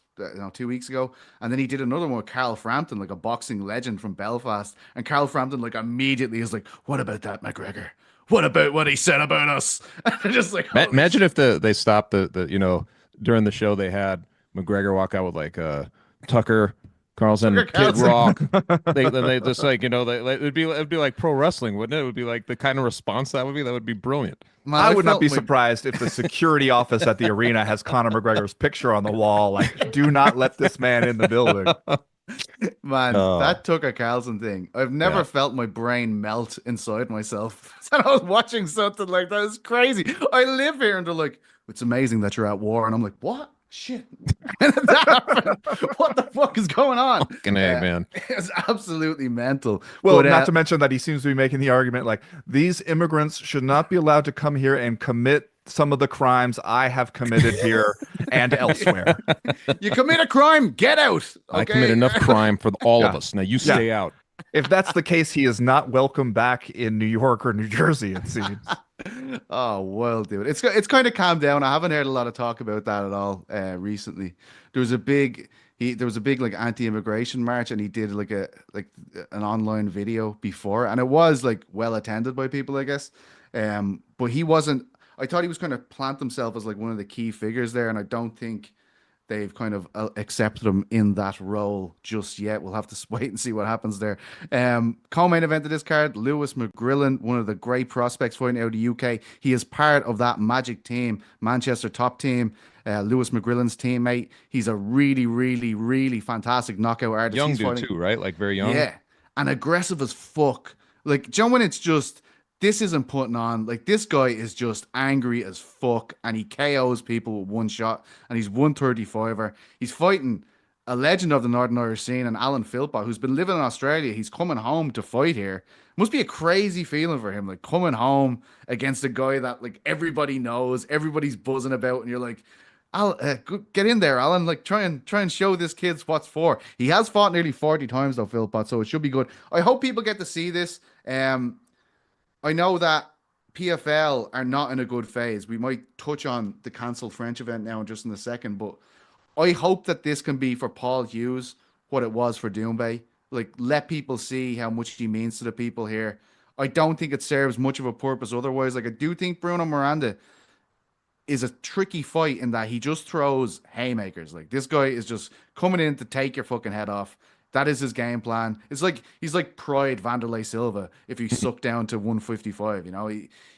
2 weeks ago, and then he did another one with Carl Frampton, like a boxing legend from Belfast. And Carl Frampton like immediately is like, "What about that McGregor? What about what he said about us?" And just like, Imagine if they stopped during the show they had McGregor walk out with like Tucker Carlson, Tucker Kid Carlson. Rock. They just it'd be like pro wrestling, wouldn't it? It would be like the kind of response that would be. That would be brilliant. Man, I would not felt be my- surprised if the security office at the arena has Conor McGregor's picture on the wall. Like, do not let this man in the building. Man, Oh. that Tucker Carlson thing. I've never Yeah. felt my brain melt inside myself. And I was watching something like that. It's crazy. I live here and they're like, "It's amazing that you're at war." And I'm like, "What? Shit. When did that happen? What the fuck is going on?" Fucking A, man. It's absolutely mental. Well, But, not to mention that he seems to be making the argument like these immigrants should not be allowed to come here and commit some of the crimes I have committed here and elsewhere. you commit a crime, get out. I Okay? commit enough crime for all of Yeah. us. Now you stay out. If that's the case, he is not welcome back in New York or New Jersey, it seems. Oh well, dude, it's kind of calmed down. I haven't heard a lot of talk about that at all recently. There was a big like anti-immigration march, and he did like an online video before, and it was like well attended by people, I guess. But he wasn't. I thought he was kind of plant himself as like one of the key figures there, and I don't think they've kind of accepted him in that role just yet. We'll have to wait and see what happens there. Co-main event of this card, Lewis McGrillen, one of the great prospects fighting out of the UK. He is part of that Magic team, Manchester top team. Lewis McGrillen's teammate. He's a really, really, really fantastic knockout artist. Young He's dude fighting- too, right? Like very young. Yeah, and aggressive as fuck. Like, John, when it's just this isn't putting on. Like, this guy is just angry as fuck, and he KOs people with one shot, and he's 135er. He's fighting a legend of the Northern Irish scene, and Alan Philpott, who's been living in Australia. He's coming home to fight here. Must be a crazy feeling for him, like coming home against a guy that like everybody knows, everybody's buzzing about, and you're like, Al, get in there, Alan. Like, try and show this kid's what's for. He has fought nearly 40 times though, Philpott, so it should be good. I hope people get to see this. I know that PFL are not in a good phase. We might touch on the cancelled French event now just in a second, but I hope that this can be for Paul Hughes what it was for Doumbé. Like, let people see how much he means to the people here. I don't think it serves much of a purpose otherwise. Like, I do think Bruno Miranda is a tricky fight in that he just throws haymakers. Like, this guy is just coming in to take your fucking head off. That is his game plan. It's like he's like Pride Vanderlei Silva if he sucked down to 155. You know,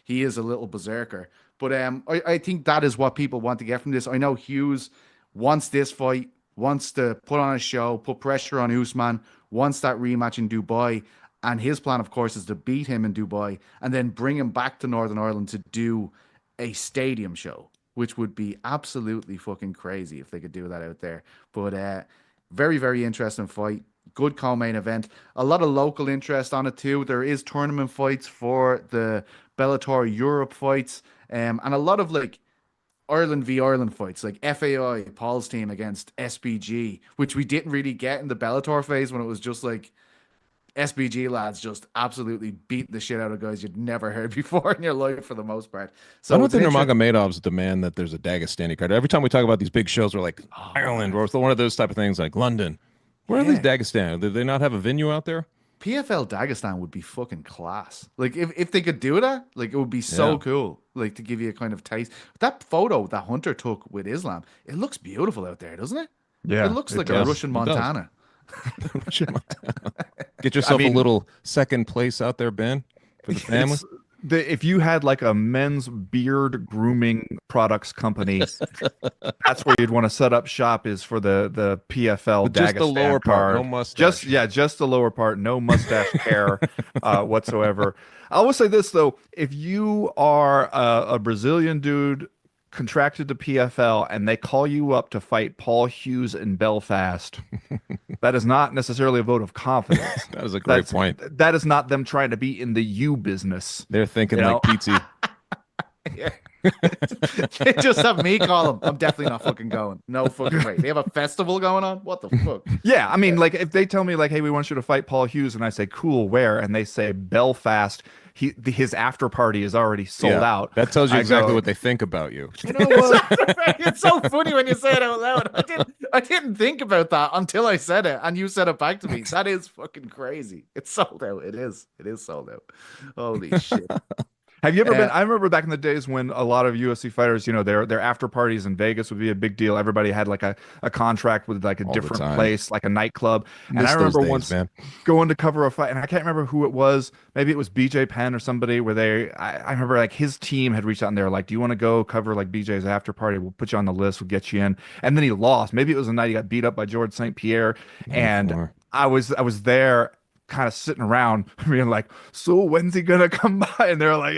he is a little berserker. But I think that is what people want to get from this. I know Hughes wants this fight, wants to put on a show, put pressure on Usman, wants that rematch in Dubai. And his plan, of course, is to beat him in Dubai and then bring him back to Northern Ireland to do a stadium show, which would be absolutely fucking crazy if they could do that out there. But very, very interesting fight. Good co-main event. A lot of local interest on it too. There is tournament fights for the Bellator Europe fights, and a lot of like Ireland v Ireland fights, like FAI, Paul's team against SBG, which we didn't really get in the Bellator phase when it was just like SBG lads just absolutely beat the shit out of guys you'd never heard before in your life for the most part. So I don't it's think an interest- Nurmagomedov's demand that there's a Dagestani card. Every time we talk about these big shows, we're like Ireland or one of those type of things, like London. Where are these Dagestan? Did they not have a venue out there? PFL Dagestan would be fucking class. Like if they could do that, like it would be so Yeah. cool. Like to give you a kind of taste. That photo that Hunter took with Islam, it looks beautiful out there, doesn't it? Yeah, it looks like a does. Russian It does. Montana. Get yourself I mean- a little second place out there, Ben, for the family. if you had like a men's beard grooming products company, that's where you'd want to set up shop, is for the PFL But just the Dagestan lower part, no card. mustache. Just the lower part, no mustache hair whatsoever. I will say this though, if you are a Brazilian dude contracted to PFL and they call you up to fight Paul Hughes in Belfast, that is not necessarily a vote of confidence. That is a great point. That is not them trying to be in the you business. They're thinking You know? like Petesy. Yeah. They just have me call them. I'm definitely not fucking going. No fucking way. They have a festival going on? What the fuck? Yeah, I mean, like if they tell me like, "Hey, we want you to fight Paul Hughes," and I say, "Cool, where?" and they say Belfast, his after party is already sold Yeah, out. that tells you I exactly go, what they think about you. You know what? It's so funny when you say it out loud. I didn't think about that until I said it, and you said it back to me. That is fucking crazy. It's sold out. It is. It is sold out. Holy shit. Have you ever been? I remember back in the days when a lot of UFC fighters, you know, their after parties in Vegas would be a big deal. Everybody had like a contract with like a All the different time. place, like a nightclub. And Miss I those remember days, once man. going to cover a fight, and I can't remember who it was. Maybe it was BJ Penn or somebody. Where I remember like his team had reached out and they were like, "Do you want to go cover like BJ's after party? We'll put you on the list. We'll get you in." And then he lost. Maybe it was the night he got beat up by George St. Pierre, and Sure. I was there, kind of sitting around, being like, "So when's he gonna come by?" And they're like,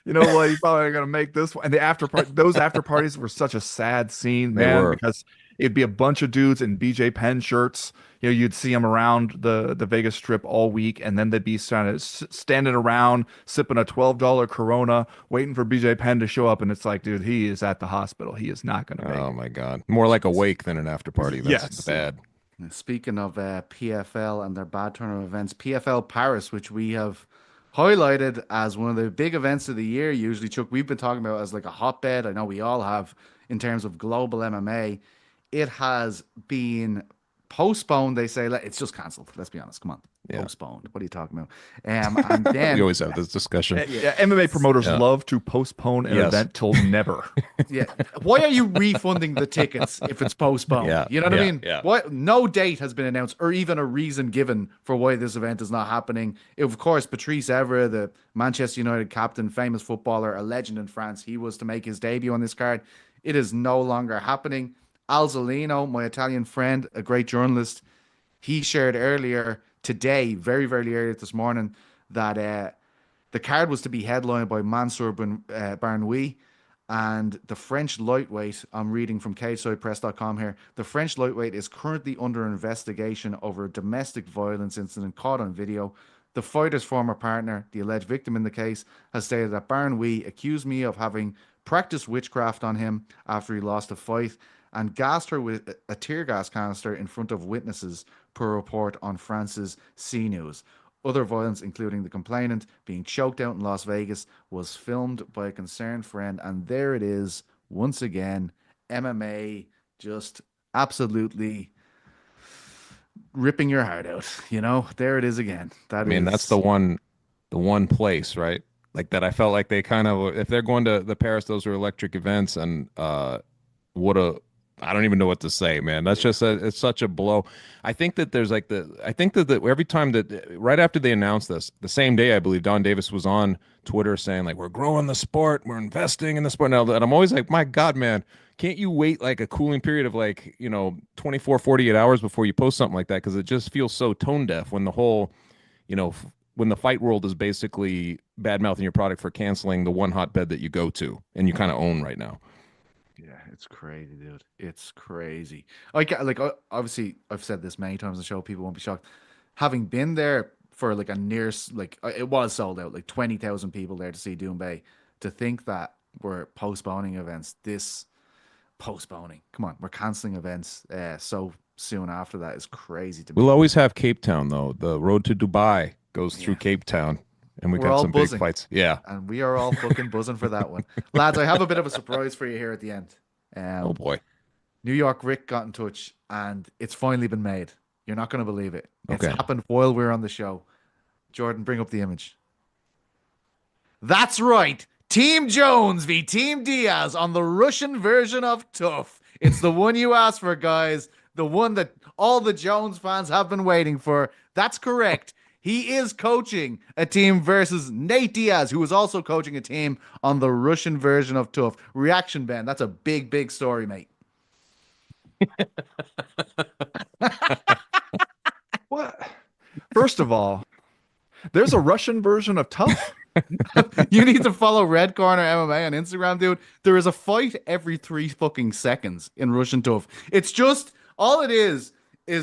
"You know what? He's probably gonna make this one." And those after parties were such a sad scene, They man, were. because it'd be a bunch of dudes in BJ Penn shirts. You know, you'd see them around the Vegas Strip all week, and then they'd be standing around sipping a $12 Corona, waiting for BJ Penn to show up. And it's like, dude, he is at the hospital. He is not gonna make Oh it. my God. More like a wake than an after party. That's Yes. bad. Speaking of PFL and their bad turn of events, PFL Paris, which we have highlighted as one of the big events of the year, usually, Chuck, we've been talking about as like a hotbed. I know we all have in terms of global MMA. It has been postponed. They say it's just cancelled. Let's be honest. Come on. Yeah. Postponed. What are you talking about? And then We always have this discussion. Yeah, MMA promoters Yeah. love to postpone an Yes. event till never. yeah. Why are you refunding the tickets if it's postponed? Yeah, You know what I yeah, mean? yeah. What? No date has been announced or even a reason given for why this event is not happening. Of course, Patrice Evra, the Manchester United captain, famous footballer, a legend in France, he was to make his debut on this card. It is no longer happening. Alzolino, my Italian friend, a great journalist, he shared earlier today, very, very early this morning, that the card was to be headlined by Mansour Barnoui, and the French lightweight, I'm reading from CageSidePress.com here, the French lightweight is currently under investigation over a domestic violence incident caught on video. The fighter's former partner, the alleged victim in the case, has stated that Barnoui accused me of having practiced witchcraft on him after he lost a fight and gassed her with a tear gas canister in front of witnesses, per report on France's CNews. Other violence, including the complainant being choked out in Las Vegas, was filmed by a concerned friend. And there it is, once again, MMA just absolutely ripping your heart out. You know, there it is again. I mean, that's the one place, right? Like that I felt like they kind of, if they're going to the Paris, those are electric events, and I don't even know what to say, man. That's just it's such a blow. I think that there's like I think that every time that right after they announced this, the same day, I believe Don Davis was on Twitter saying like, we're growing the sport, we're investing in the sport now. And I'm always like, my God, man, can't you wait like a cooling period of like, 24, 48 hours before you post something like that? Because it just feels so tone deaf when the whole, when the fight world is basically bad mouthing your product for canceling the one hotbed that you go to and you kind of own right now. Yeah, it's crazy, dude. It's crazy. Obviously, I've said this many times on the show. People won't be shocked. Having been there for like it was sold out, like 20,000 people there to see Doumbé. To think that we're postponing events, come on, we're canceling events so soon after that is crazy to me. We'll always have Cape Town though. The road to Dubai goes through Cape Town. And we We're got all some buzzing. big fights. Yeah. And we are all fucking buzzing for that one. Lads, I have a bit of a surprise for you here at the end. Oh boy. New York Rick got in touch and it's finally been made. You're not going to believe it. It's Okay. happened while we're on the show. Jordan, bring up the image. That's right. Team Jones v Team Diaz on the Russian version of Tough. It's the one you asked for, guys. The one that all the Jones fans have been waiting for. That's correct. He is coaching a team versus Nate Diaz, who is also coaching a team on the Russian version of Tough. Reaction, Ben. That's a big, big story, mate. What? First of all, there's a Russian version of Tough. You need to follow Red Corner MMA on Instagram, dude. There is a fight every 3 fucking seconds in Russian Tough. It's just, all it is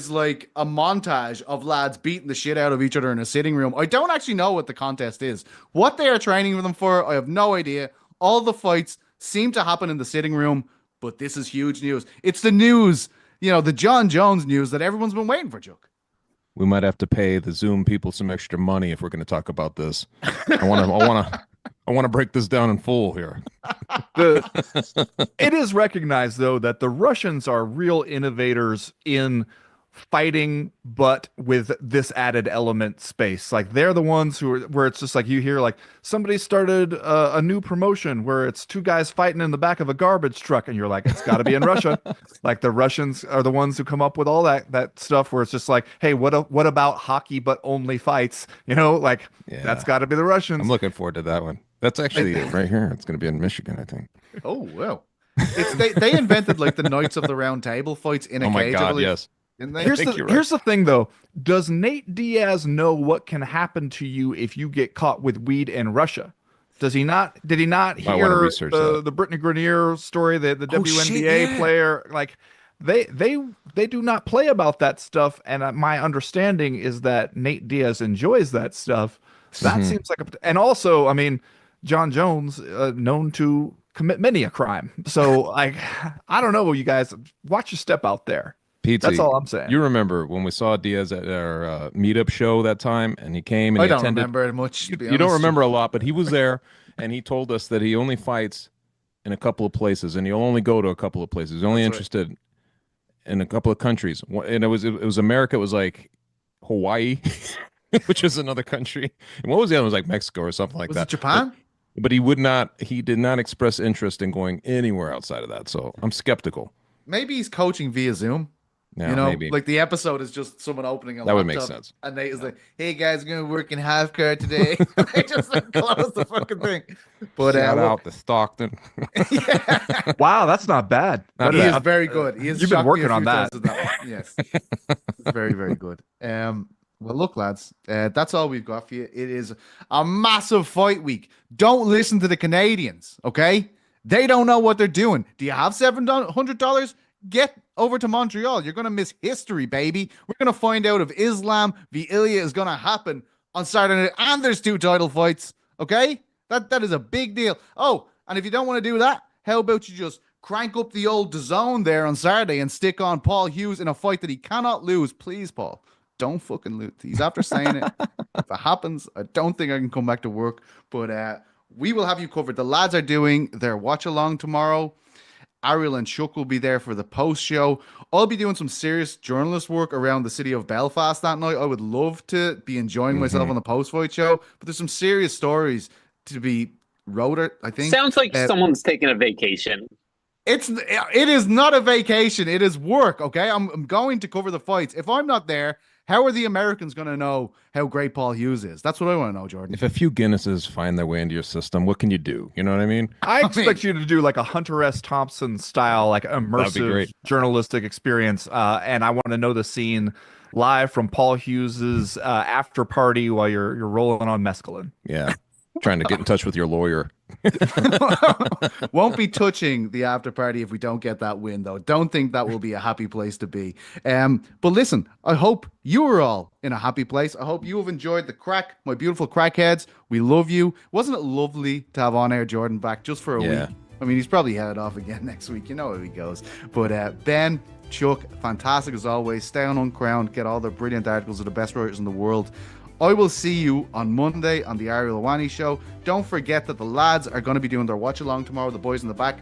like a montage of lads beating the shit out of each other in a sitting room. I don't actually know what the contest is. What they are training them for, I have no idea. All the fights seem to happen in the sitting room, but this is huge news. It's the news, the John Jones news that everyone's been waiting for, Chuck. We might have to pay the Zoom people some extra money if we're going to talk about this. I want to break this down in full here. It is recognized, though, that the Russians are real innovators in fighting, but with this added element space. Like, they're the ones where it's just like, you hear like somebody started a new promotion where it's 2 guys fighting in the back of a garbage truck, and you're like, it's got to be in Russia. Like, the Russians are the ones who come up with all that stuff where it's just like, hey, what about hockey but only fights? That's got to be the Russians. I'm looking forward to that one. That's actually right here. It's going to be in Michigan, I think. Oh wow! They invented like the Knights of the Round Table fights in a cage. Oh my God, yes. Here's the thing, though. Does Nate Diaz know what can happen to you if you get caught with weed in Russia? Does he not? Did he not hear the Brittany Grenier story, the WNBA player? Like, they do not play about that stuff. And my understanding is that Nate Diaz enjoys that stuff. That seems like and also, I mean, John Jones, known to commit many a crime. So I don't know, you guys, watch your step out there. Petesy, that's all I'm saying. You remember when we saw Diaz at our meetup show that time, and he came and I don't remember much. You don't remember a lot, but he was there, and he told us that he only fights in a couple of places, and he'll only go to a couple of places. He's only interested in a couple of countries, and it was America. It was like Hawaii, which is another country. And what was the other one? It was like Mexico or something like that. Was it Japan? But he did not express interest in going anywhere outside of that. So I'm skeptical. Maybe he's coaching via Zoom. Yeah, maybe. Like the episode is just someone opening a laptop. That would make sense. And Nate is like, hey guys, we're going to work in half card today. They just like, close the fucking thing. But shout out to Stockton. Yeah. Wow, that's not bad. He is very good. You've been working on that. Yes. It's very, very good. Well, look, lads, that's all we've got for you. It is a massive fight week. Don't listen to the Canadians, okay? They don't know what they're doing. Do you have $700? Get over to Montreal. You're going to miss history, baby. We're going to find out if Islam v. Ilia is going to happen on Saturday night, and there's 2 title fights, okay? That is a big deal. Oh, and if you don't want to do that, how about you just crank up the old DAZN there on Saturday and stick on Paul Hughes in a fight that he cannot lose. Please, Paul, don't fucking lose. He's after saying it. If it happens, I don't think I can come back to work, but we will have you covered. The lads are doing their watch along tomorrow. Ariel and Chuck will be there for the post show. I'll be doing some serious journalist work around the city of Belfast that night. I would love to be enjoying myself on the post fight show, but there's some serious stories to be wrote, I think. Sounds like someone's taking a vacation. It is not a vacation. It is work. Okay. I'm going to cover the fights. If I'm not there, how are the Americans going to know how great Paul Hughes is? That's what I want to know, Jordan. If a few Guinnesses find their way into your system, what can you do? You know what I mean? I expect you to do like a Hunter S. Thompson style, like immersive journalistic experience. And I want to know the scene live from Paul Hughes's after party while you're rolling on mescaline. Yeah. Trying to get in touch with your lawyer. Won't be touching the after party if we don't get that win, though. Don't think that will be a happy place to be. But listen, I hope you are all in a happy place. I hope you have enjoyed the crack, my beautiful crackheads. We love you. Wasn't it lovely to have On Air Jordan back just for a week? I mean, he's probably headed off again next week. You know how he goes. But Ben, Chuck, fantastic as always. Stay on Uncrowned. Get all the brilliant articles of the best writers in the world. I will see you on Monday on the Ariel Helwani show. Don't forget that the lads are going to be doing their watch along tomorrow. The boys in the back.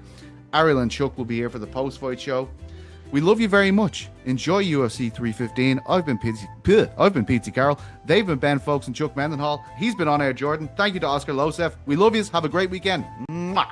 Ariel and Chuck will be here for the post-fight show. We love you very much. Enjoy UFC 315. I've been Petesy Carroll. They've been Ben Fowlkes and Chuck Mindenhall. He's been On Air Jordan. Thank you to Oscar Losef. We love yous. Have a great weekend. Mwah.